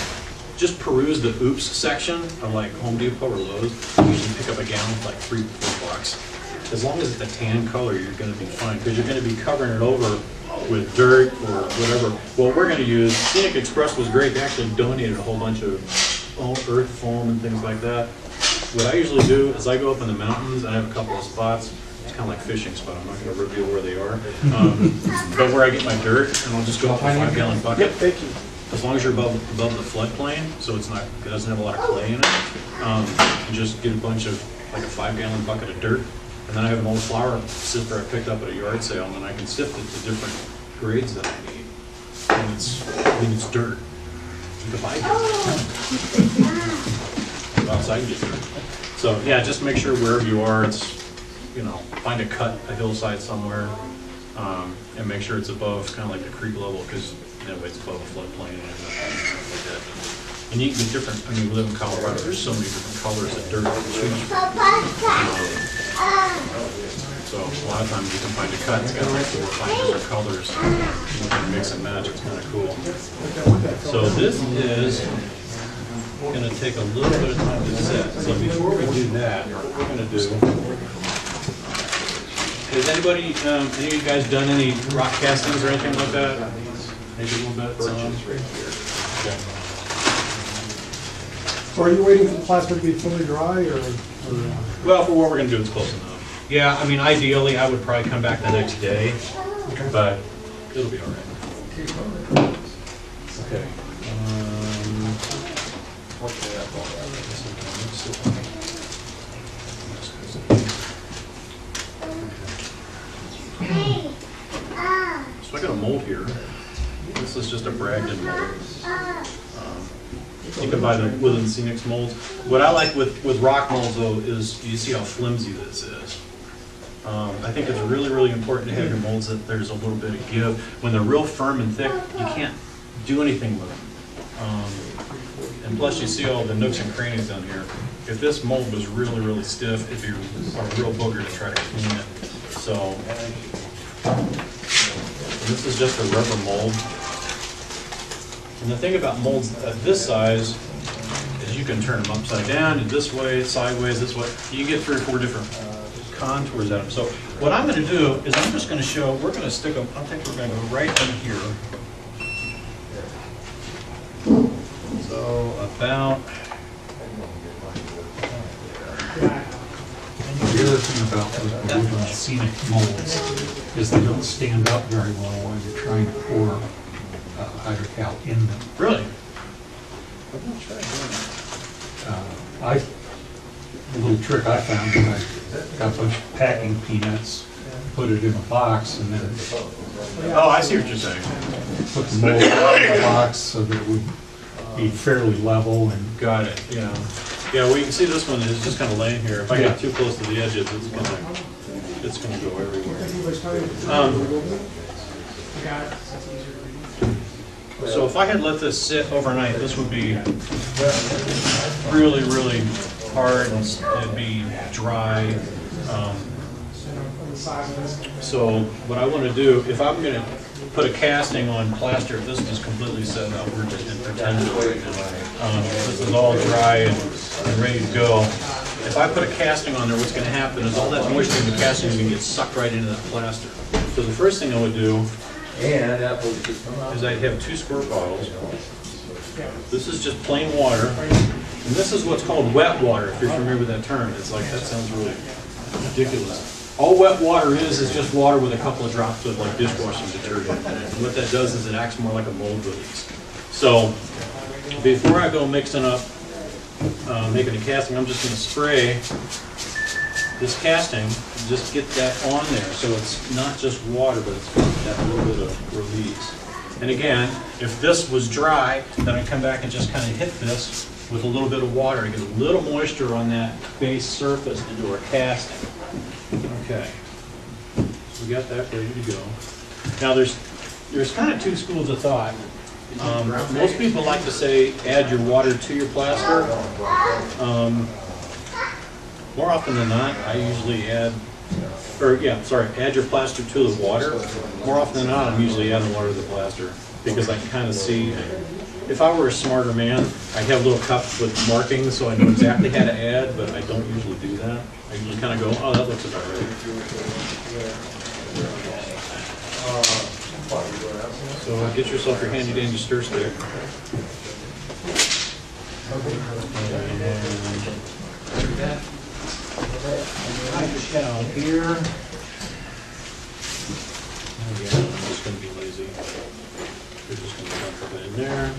just peruse the oops section of like Home Depot or Lowe's. You usually pick up a gallon for like $3 or $4. As long as it's a tan color, you're going to be fine because you're going to be covering it over with dirt or whatever. Well, we're going to use, Scenic Express was great. They actually donated a whole bunch of earth foam and things like that. What I usually do is I go up in the mountains. I have a couple of spots. It's kind of like fishing spot. I'm not going to reveal where they are. But where I get my dirt, and I'll just go up to a 5-gallon bucket. Yep, thank you. As long as you're above the floodplain, so it doesn't have a lot of clay in it, you just get a bunch of, like a 5-gallon bucket of dirt. And then I have an old flour sifter I picked up at a yard sale, and then I can sift it to different grades that I need. And it's dirt. You can buy dirt. Go outside and get dirt. So yeah, just make sure wherever you are, it's, find a hillside somewhere, and make sure it's above kind of like the creek level, because it's above a floodplain and everything like that. And you can get different, we live in Colorado, there's so many different colors of dirt to choose from. So a lot of times you can find a cut, it's got like 4 or 5 different colors. You can mix and match, it's kind of cool. So this is going to take a little bit of time to set. So before we do that, what we're going to do, has any of you guys done any rock castings or anything like that? Maybe a little bit? Right here. Okay. So are you waiting for the plaster to be fully dry, or? Well, for what we're going to do, it's close enough. Yeah, I mean, ideally, I would probably come back the next day, but it'll be all right. Okay. So I got a mold here. This is just a Bragdon mold. You can buy the Woodland Scenics molds. What I like with rock molds, though, is you see how flimsy this is. I think it's really, really important to have your molds that there's a little bit of give. When they're real firm and thick, you can't do anything with them. And plus, you see all the nooks and crannies down here. If this mold was really, really stiff, it'd be a real booger to try to clean it. So, this is just a rubber mold. And the thing about molds at this size is you can turn them upside down, and this way, sideways, this way. You get 3 or 4 different contours at them. So what I'm going to do is I'm just going to show, we're going to stick them, I think we're going to go right in here. So about, and you other thing about those woodland scenic molds is they don't stand up very well while you're trying to pour hydrocal in them. Really? A little trick I found is I got a bunch of packing peanuts, put it in a box, and then Oh, I see what you're saying. put the mold in the box so that it would be fairly level and Got it, yeah. Yeah, well, you can see this one is just kind of laying here. If I get too close to the edges, it's gonna go everywhere. So if I had let this sit overnight, this would be really, really hard. It'd be dry. So what I want to do, if I'm going to put a casting on plaster, if this is just completely set up, we're just in pretend right now. This is all dry and ready to go. If I put a casting on there, what's going to happen is all that moisture in the casting is going to get sucked right into that plaster. So the first thing I would do is I'd have 2 squirt bottles. This is just plain water. And this is what's called wet water, if you're familiar with that term. It's like, that sounds really ridiculous. All wet water is just water with a couple of drops of like dishwashing detergent in it. And what that does is it acts more like a mold release. So before I go mixing up, making a casting, I'm just going to spray this casting, just get that on there. So it's not just water, but it's got that little bit of release. And again, if this was dry, then I come back and just kind of hit this with a little bit of water to get a little moisture on that base surface into our casting. Okay, so we got that ready to go. Now there's kind of 2 schools of thought. Most people like to say add your water to your plaster. More often than not, I usually add your plaster to the water. More often than not, I'm usually adding water to the plaster because I can kind of see. If I were a smarter man, I'd have little cups with markings so I know exactly how to add, but I don't usually do that. I usually kind of go, oh, that looks about right. So get yourself your handy dandy stir stick. Hydrocal here. Again, I'm just going to be lazy. We're just going to dump it in there.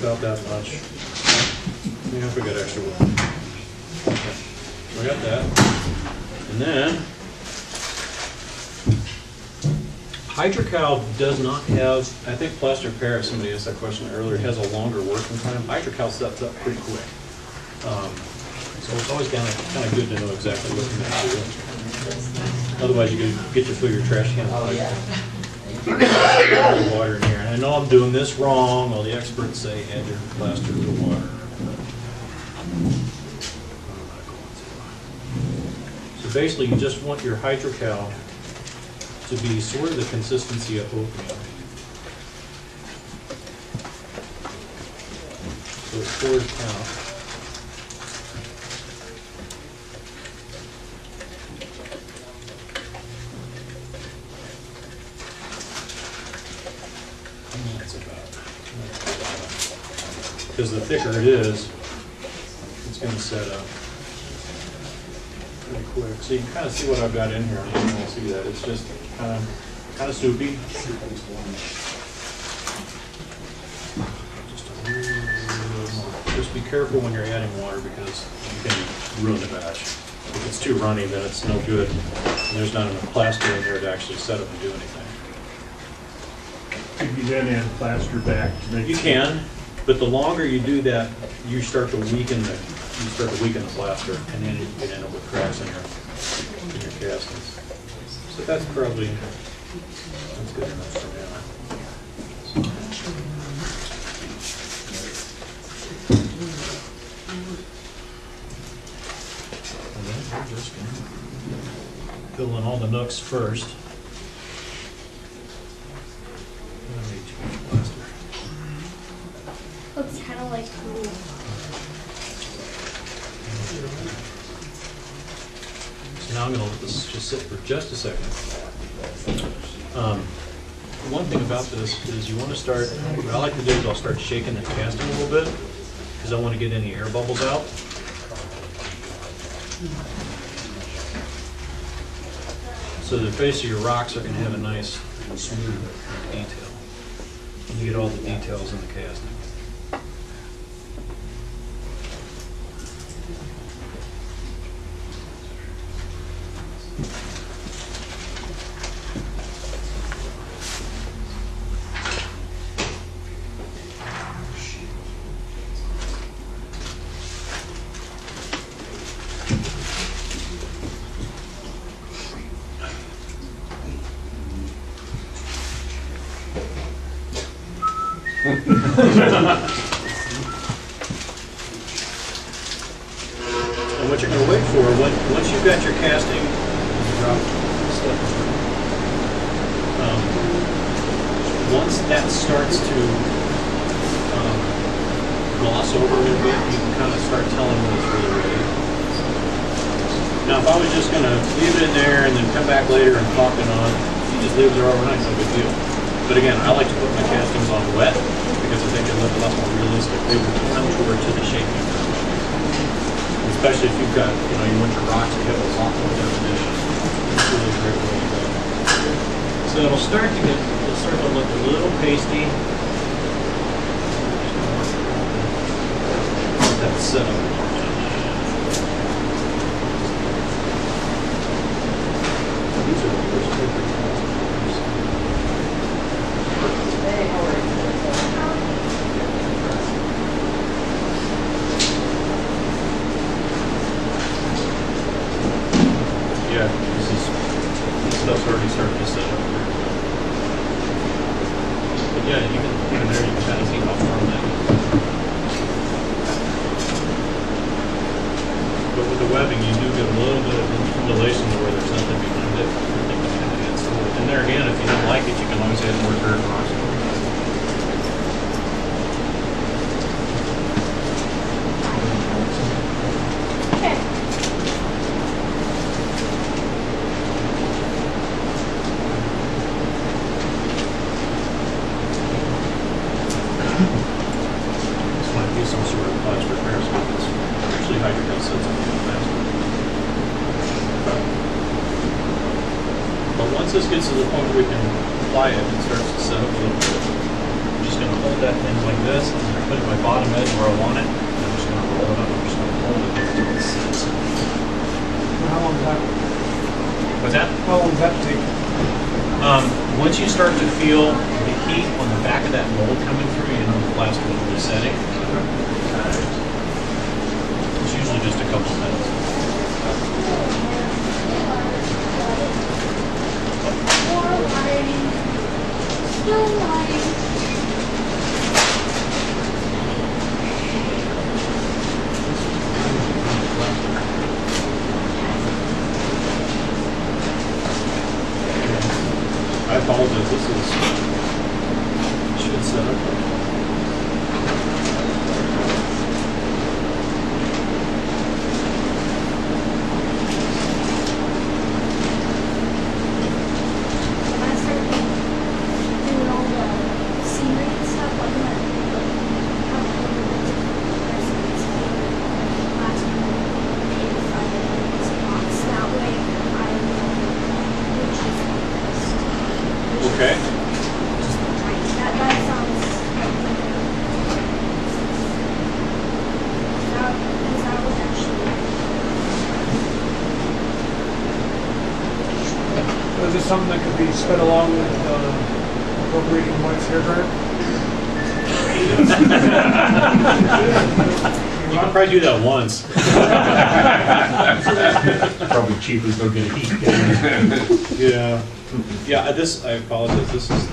About that much. Yeah, if we got extra wood. Okay. So we got that. And then, hydrocal does not have, I think plaster Paris, somebody asked that question earlier, has a longer working time. Hydrocal sets up pretty quick. So it's always kind of good to know exactly what you're going to do. Otherwise, you can get your fill your trash can with water in here. And I know I'm doing this wrong. All the experts say add your plaster to the water. So basically, you just want your hydrocal to be sort of the consistency of oatmeal. So it pours out. Because the thicker it is, it's going to set up pretty quick. So you can kind of see what I've got in here. You can see that it's just kind of soupy. Just be careful when you're adding water because you can ruin the batch. If it's too runny, then it's no good. And there's not enough plaster in there to actually set up and do anything. Could you then add plaster back to make? You can. But the longer you do that, you start to weaken the plaster, and then you can end up with cracks in your castings. So that's probably good enough for now. And then we're just going to fill in all the nooks first. Looks kind of like glue. So now I'm going to let this just sit for just a second. One thing about this is you want to start, what I like to do is I'll start shaking the casting a little bit because I want to get any air bubbles out. So the face of your rocks are going to have a nice smooth detail. You get all the details in the casting. And what you're going to wait for, once you've got your casting, once that starts to gloss over a little bit, you can kind of start telling when it's really ready. Now, if I was just going to leave it in there and then come back later and pop it on, you just leave it there overnight, no big deal. But again, I like to put my castings on wet because I think they look a lot more realistic. They will contour to the shape you want. Especially if you've got, you want your rocks to have a lot more definition. It's really a great way to go. So it'll start to look a little pasty. That's set up. These are the first paper. Yeah, this stuff's already starting to set up. But yeah, even there you can kind of see how firm that is. But with the webbing, you do get a little bit of insulation to where there's nothing behind it. I think that kind of adds to it. And there again, if you don't like it, you can always add more dirt and rocks. This gets to the point where we can apply it and starts to set up a little bit. I'm just going to hold that thing like this, and I'm going to put it my bottom edge where I want it, and I'm just going to roll it up. I'm just going to hold it there until it sits. How long does that? What's that? How long does that take? Once you start to feel the heat on the back of that mold coming through, you know the plastic is resetting. It's usually just a couple of minutes. I apologize, this should set up. Okay. That sounds. That was actually. So is this something that could be sped along with appropriating Mike's hairdryer? You can probably do that once. Probably cheaper to go get a heat gun. Yeah. Yeah, I apologize. This is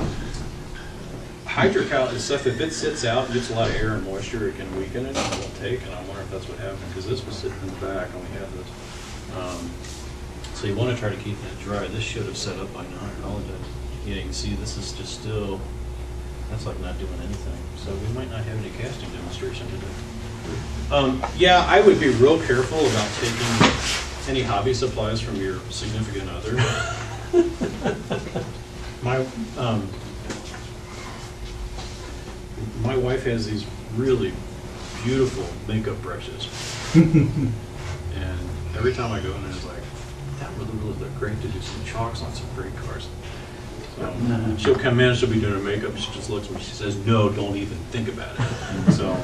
hydrocal stuff. If it sits out and gets a lot of air and moisture, it can weaken it and it won't take. And I wonder if that's what happened because this was sitting in the back and we have this. So you want to try to keep that dry. This should have set up by now. I apologize. Yeah, you can see this is just still. That's like not doing anything. So we might not have any casting demonstration today. Yeah, I would be real careful about taking any hobby supplies from your significant other. My wife has these really beautiful makeup brushes, and every time I go in there, it's like, that would really look great to do some chalks on some great cars. So she'll come in, she'll be doing her makeup, she just looks at me, she says, no, don't even think about it. So,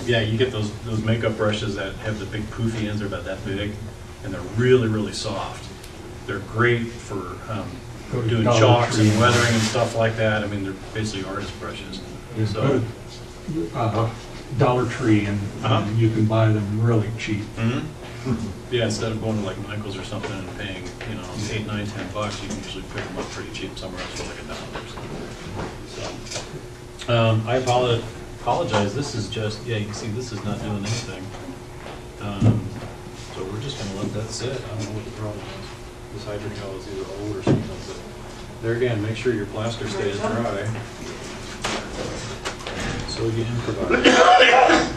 yeah, you get those makeup brushes that have the big poofy ends, they're about that big, and they're really, really soft. They're great for doing chalks and weathering and stuff like that. I mean, they're basically artist brushes. So, Dollar Tree, and you can buy them really cheap. yeah, instead of going to like Michael's or something and paying, you know, $8, $9, $10, you can usually pick them up pretty cheap somewhere else for like $1. So, I apologize. This is just, yeah, you can see this is not doing anything. So we're just going to let that sit. I don't know what the problem is. This hydrocal is either old or something. So there again, make sure your plaster stays dry. So you improvise.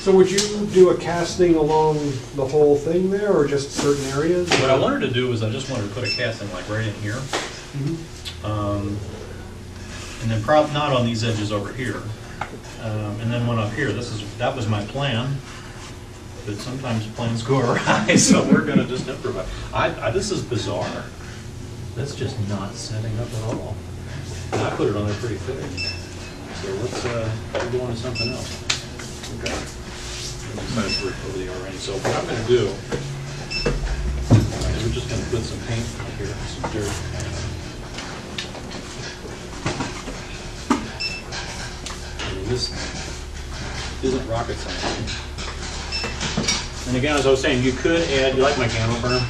So would you do a casting along the whole thing there, or just certain areas? What I wanted to do was I just wanted to put a casting like right in here. And then not on these edges over here. And then one up here. That was my plan. But sometimes plans go awry, so we're going to just improvise. This is bizarre. That's just not setting up at all. And I put it on there pretty thick. So let's go on to something else. Okay. Besides we're over the already. So what I'm going to do is we're just going to put some paint on here, some dirt. This isn't rocket science. And again, as I was saying, you could add, you like my camo burn?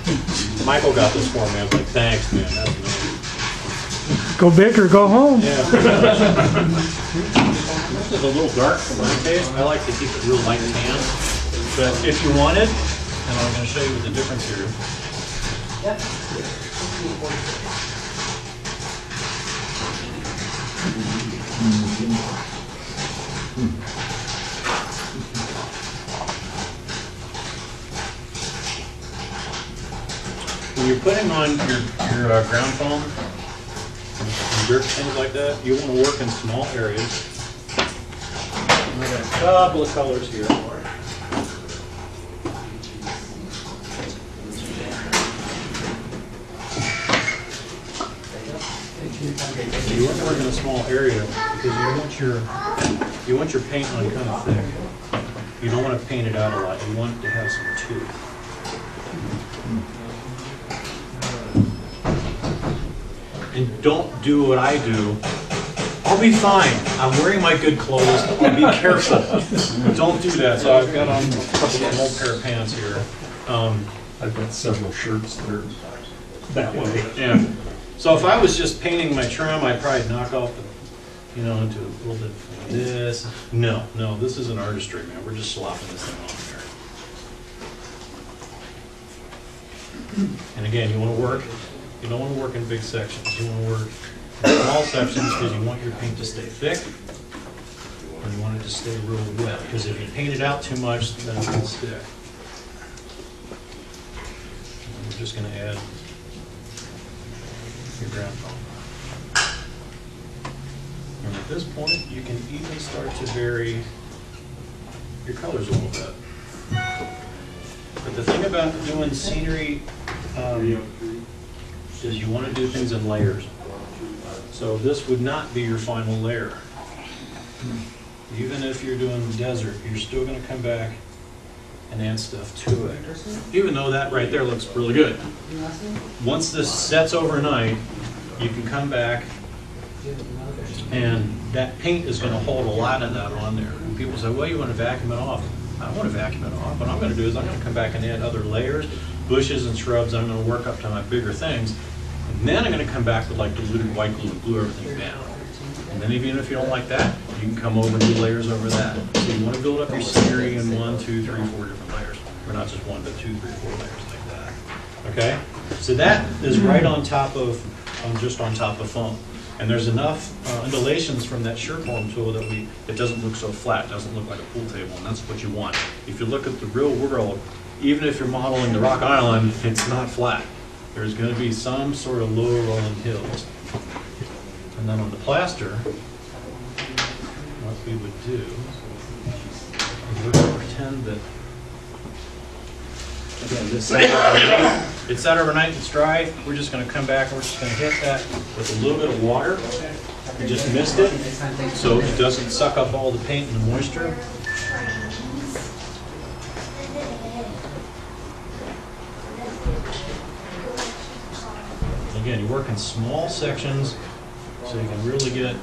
Michael got this for me. I was like, thanks, man. That's amazing. Go big or go home. Yeah. This is a little dark for my taste. I like to keep it real light tan. But if you wanted, and I'm going to show you the difference here. When you're putting on your ground foam, and dirt, things like that, you want to work in small areas. And I got a couple of colors here. You want to work in a small area because you want your paint on kind of thick. You don't want to paint it out a lot. You want it to have some tooth. And don't do what I do. I'll be fine. I'm wearing my good clothes. I'll be careful. Don't do that. So I've got on a couple of old pair of pants here. I've got several shirts that are that way. Yeah. So if I was just painting my trim, I'd probably knock off the, into a little bit of this. No, this isn't artistry, man. We're just slopping this thing on there. And again, you want to work. You don't want to work in big sections. You want to work in small sections because you want your paint to stay thick and you want it to stay real wet. Because if you paint it out too much, then it will stick. And we're just going to add your ground foam. And at this point, you can even start to vary your colors a little bit. But the thing about doing scenery is you want to do things in layers. So this would not be your final layer. Even if you're doing desert, you're still going to come back and add stuff to it. Even though that right there looks really good. Once this sets overnight, you can come back and that paint is going to hold a lot of that on there. And people say, well, you want to vacuum it off. I don't want to vacuum it off. What I'm going to do is I'm going to come back and add other layers, bushes and shrubs. I'm going to work up to my bigger things. And then I'm going to come back with like diluted white glue and glue everything down. And then even if you don't like that, you can come over and do layers over that. So you want to build up your scenery in 1, 2, 3, 4 different layers. Or not just 1, but 2, 3, 4 layers like that. Okay? So that is right on top of, just on top of foam. And there's enough undulations from that shear foam tool that it doesn't look so flat, it doesn't look like a pool table, and that's what you want. If you look at the real world, even if you're modeling the Rock Island, it's not flat. There's going to be some sort of low rolling hills. And then on the plaster, what we would do is we're going to pretend that, again, this it's sat overnight, it's dry. We're just going to come back and we're just going to hit that with a little bit of water. We just missed it, so it doesn't suck up all the paint and the moisture. Again, you work in small sections so you can really get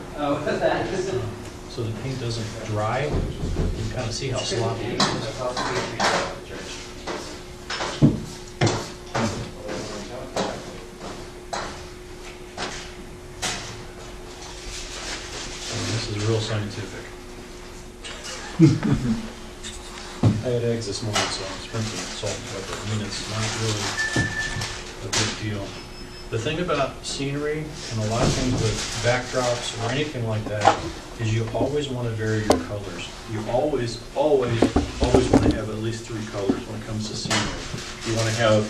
so the paint doesn't dry. You can kind of see how sloppy it is. And this is real scientific. I had eggs this morning, so I'm sprinkling salt and pepper. I mean, it's not really a big deal. The thing about scenery and a lot of things with backdrops or anything like that is you always want to vary your colors. You always want to have at least 3 colors when it comes to scenery. You want to have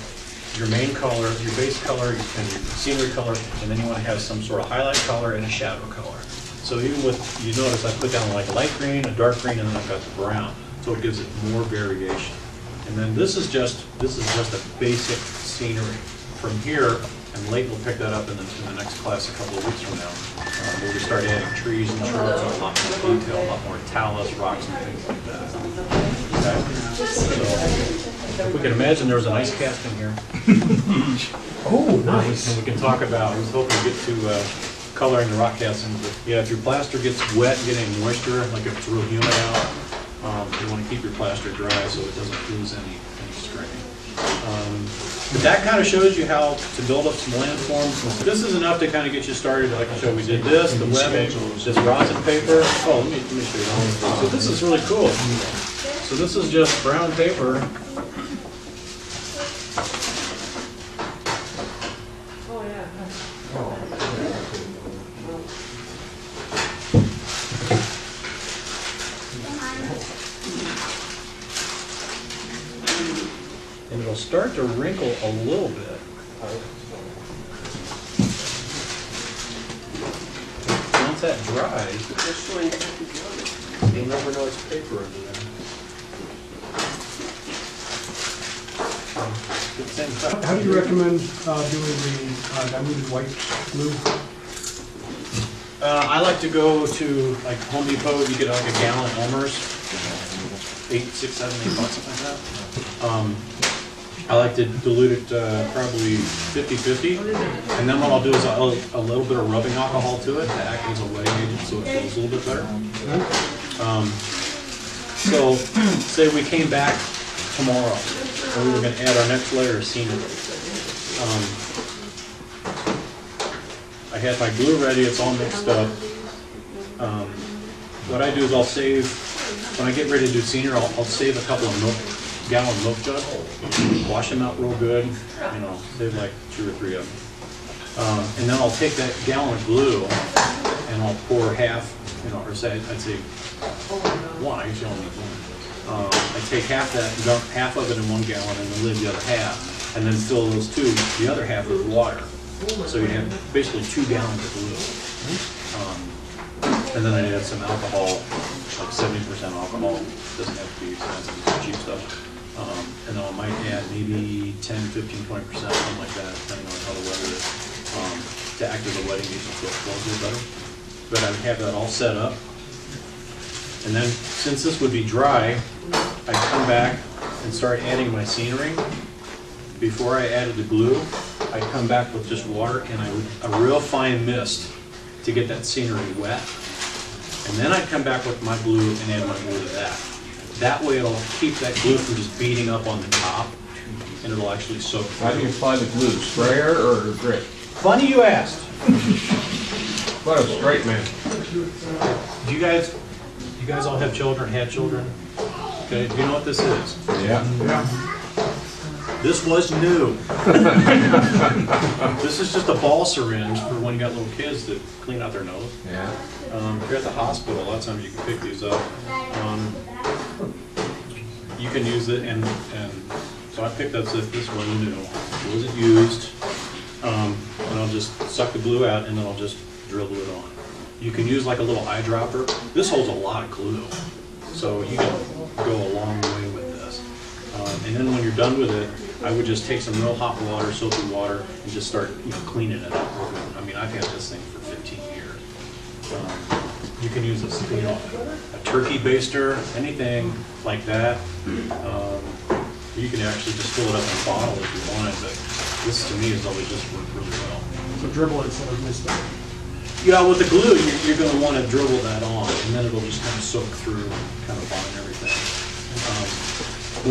your main color, your base color, and your scenery color, and then you want to have some sort of highlight color and a shadow color. So even with, you notice I put down like a light green, a dark green, and then I've got the brown. So it gives it more variation. And then this is just a basic scenery. From here, and Leighton will pick that up in the next class a couple of weeks from now, where we start adding trees and shrubs and a lot more detail, a lot more talus, rocks, and things like that. Okay? So, if we can imagine there was an ice cast in here. Oh, nice. And we can talk about, I was hoping to get to coloring the rock castings, but yeah, if your plaster gets wet, getting moisture, like if it's real humid out, you want to keep your plaster dry so it doesn't lose any strength. But that kind of shows you how to build up some landforms. This is enough to kind of get you started. Like I showed, we did this, the webbing, this rosin paper. Oh, let me show you. So this is really cool. So this is just brown paper. And it'll start to wrinkle a little bit. Once that dries, you'll never know it's paper under there. How do you recommend doing the diluted white glue? I like to go to like Home Depot. You get like a gallon Elmer's, $8, $6, $7, $8, something like that. I like to dilute it probably 50-50, and then what I'll do is I'll add a little bit of rubbing alcohol to it to act as a wetting agent so it feels a little bit better. So say we came back tomorrow and we were going to add our next layer of scenery. I had my glue ready, it's all mixed up. What I do is I'll save, when I get ready to do scenery, I'll save a couple of gallon milk jug, wash them out real good, you know, save like 2 or 3 of them. And then I'll take that gallon of glue and I'll pour half, you know, or say, I'd say 1, I usually only need 1. I take half that, dump half of it in 1 gallon and then leave the other half, and then fill those the other half with water. So you have basically 2 gallons of glue. And then I add some alcohol, like 70% alcohol, doesn't have to be expensive, it's cheap stuff. And then I might add maybe 10, 15, 20%, something like that, depending on how the weather is, to act as a wetting agent so it flows a little better. But I would have that all set up. And then, since this would be dry, I'd come back and start adding my scenery. Before I added the glue, I'd come back with just water and a real fine mist to get that scenery wet. And then I'd come back with my glue and add my glue to that. That way it'll keep that glue from just beating up on the top, and it'll actually soak. How do you apply the glue? Sprayer or grit? Funny you asked. What a straight man. Do you guys all have children, had children? Okay, do you know what this is? Yeah. This was new. This is just a ball syringe for when you got little kids to clean out their nose. Yeah. If you're at the hospital, a lot of times you can pick these up. You can use it, and so I picked up this one new. It wasn't used, and I'll just suck the glue out, and then I'll just drill the lid on. You can use like a little eyedropper. This holds a lot of glue, so you can go a long way with this. And then when you're done with it, I would just take some real hot water, soapy water, and just start cleaning it up. I mean, I've had this thing for 15 years. You can use this, a turkey baster, anything like that. You can actually just fill it up in a bottle if you wanted, but this to me has always just worked really well. So dribble it instead of mist it. Yeah, with the glue, you're going to want to dribble that on, and then it'll just kind of soak through, kind of bind everything.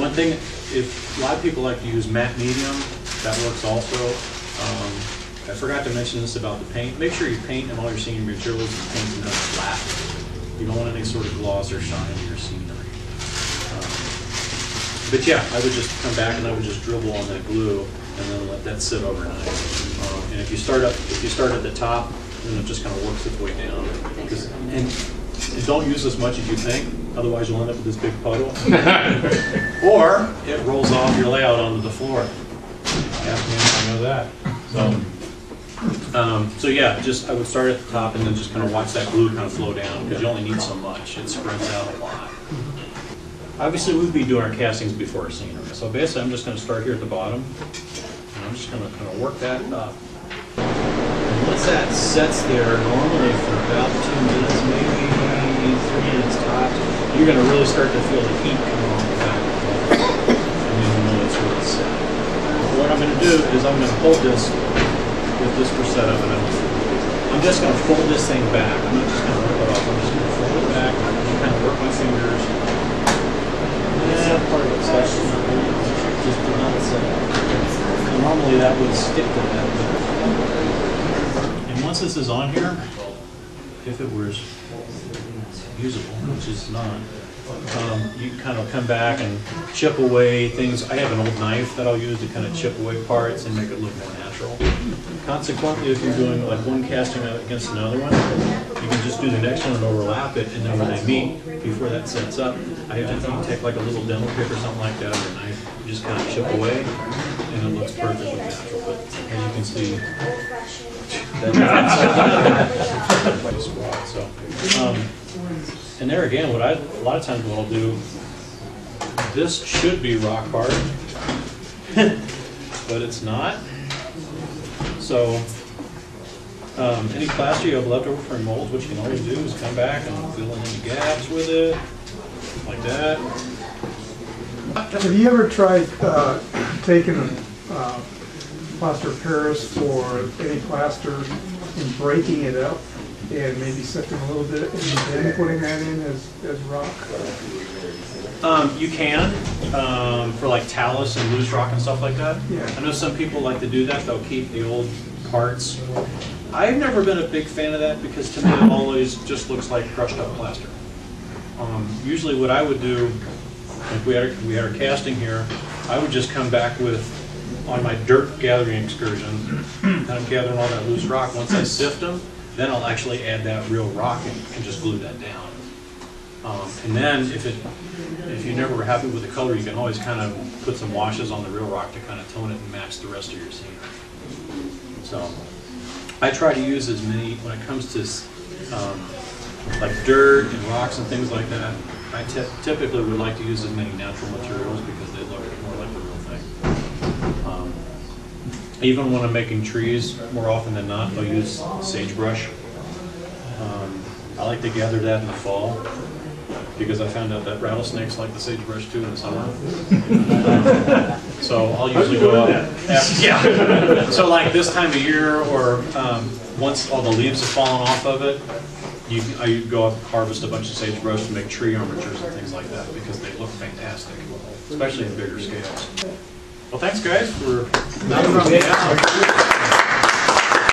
One thing, if a lot of people like to use matte medium, that works also. I forgot to mention this about the paint. Make sure you paint and all your scenery materials and paint them flat. You don't want any sort of gloss or shine in your scenery. But yeah, I would just come back and I would just dribble on that glue and then let that sit overnight. And if you start at the top, then it just kind of works its way down. And don't use as much as you think, otherwise you'll end up with this big puddle. Or it rolls off your layout onto the floor. Ask me if I know that. So yeah, I would start at the top and then just kind of watch that glue kind of flow down because you only need so much. It spreads out a lot. Obviously, we'd be doing our castings before our scenery. So basically, I'm just going to start here at the bottom, and I'm just going to kind of work that up. And once that sets there, normally for about 2 minutes, maybe 3 minutes tops, you're going to really start to feel the heat come on the back of the bottle, and you'll know it's really set. What I'm going to do is I'm going to hold this with this for setup, and I'm just going to fold this thing back. I'm not just going to rip it off. I'm just going to fold it back and kind of work my fingers. Part of it's just not set. And normally that would stick to that. And once this is on here, if it was usable, which is not, you kind of come back and chip away things. I have an old knife that I'll use to kind of chip away parts and make it look more natural. Consequently, if you're doing like one casting against another one, you can just do the next one and overlap it, and then when they meet, before that sets up, I have to take like a little dental pick or something like that, or a knife, you just kind of chip away, and it looks perfectly natural. But as you can see, and there again, a lot of times what I'll do, this should be rock hard, but it's not. So any plaster you have left over from molds, what you can always do is come back and fill in any gaps with it, like that. Have you ever tried taking plaster of Paris or any plaster and breaking it up and maybe sifting a little bit and then putting that in as rock? You can, for like talus and loose rock and stuff like that. Yeah. I know some people like to do that. They'll keep the old parts. I've never been a big fan of that because to me it always just looks like crushed up plaster. Usually what I would do, if we had our casting here, I would just come back with, on my dirt gathering excursion, kind of gathering all that loose rock. Once I sift them, then I'll actually add that real rock and just glue that down. And then if you're never happy with the color, you can always kind of put some washes on the real rock to kind of tone it and match the rest of your scenery. So I try to use as many, when it comes to like dirt and rocks and things like that, I typically would like to use as many natural materials because they look more like the real thing. Even when I'm making trees, more often than not, I'll use sagebrush. I like to gather that in the fall because I found out that rattlesnakes like the sagebrush too in the summer. So I'll usually go up. Yeah. So like this time of year, or once all the leaves have fallen off of it, I go up and harvest a bunch of sagebrush to make tree armatures and things like that because they look fantastic, especially in bigger scales. Well, thanks guys for knocking me out.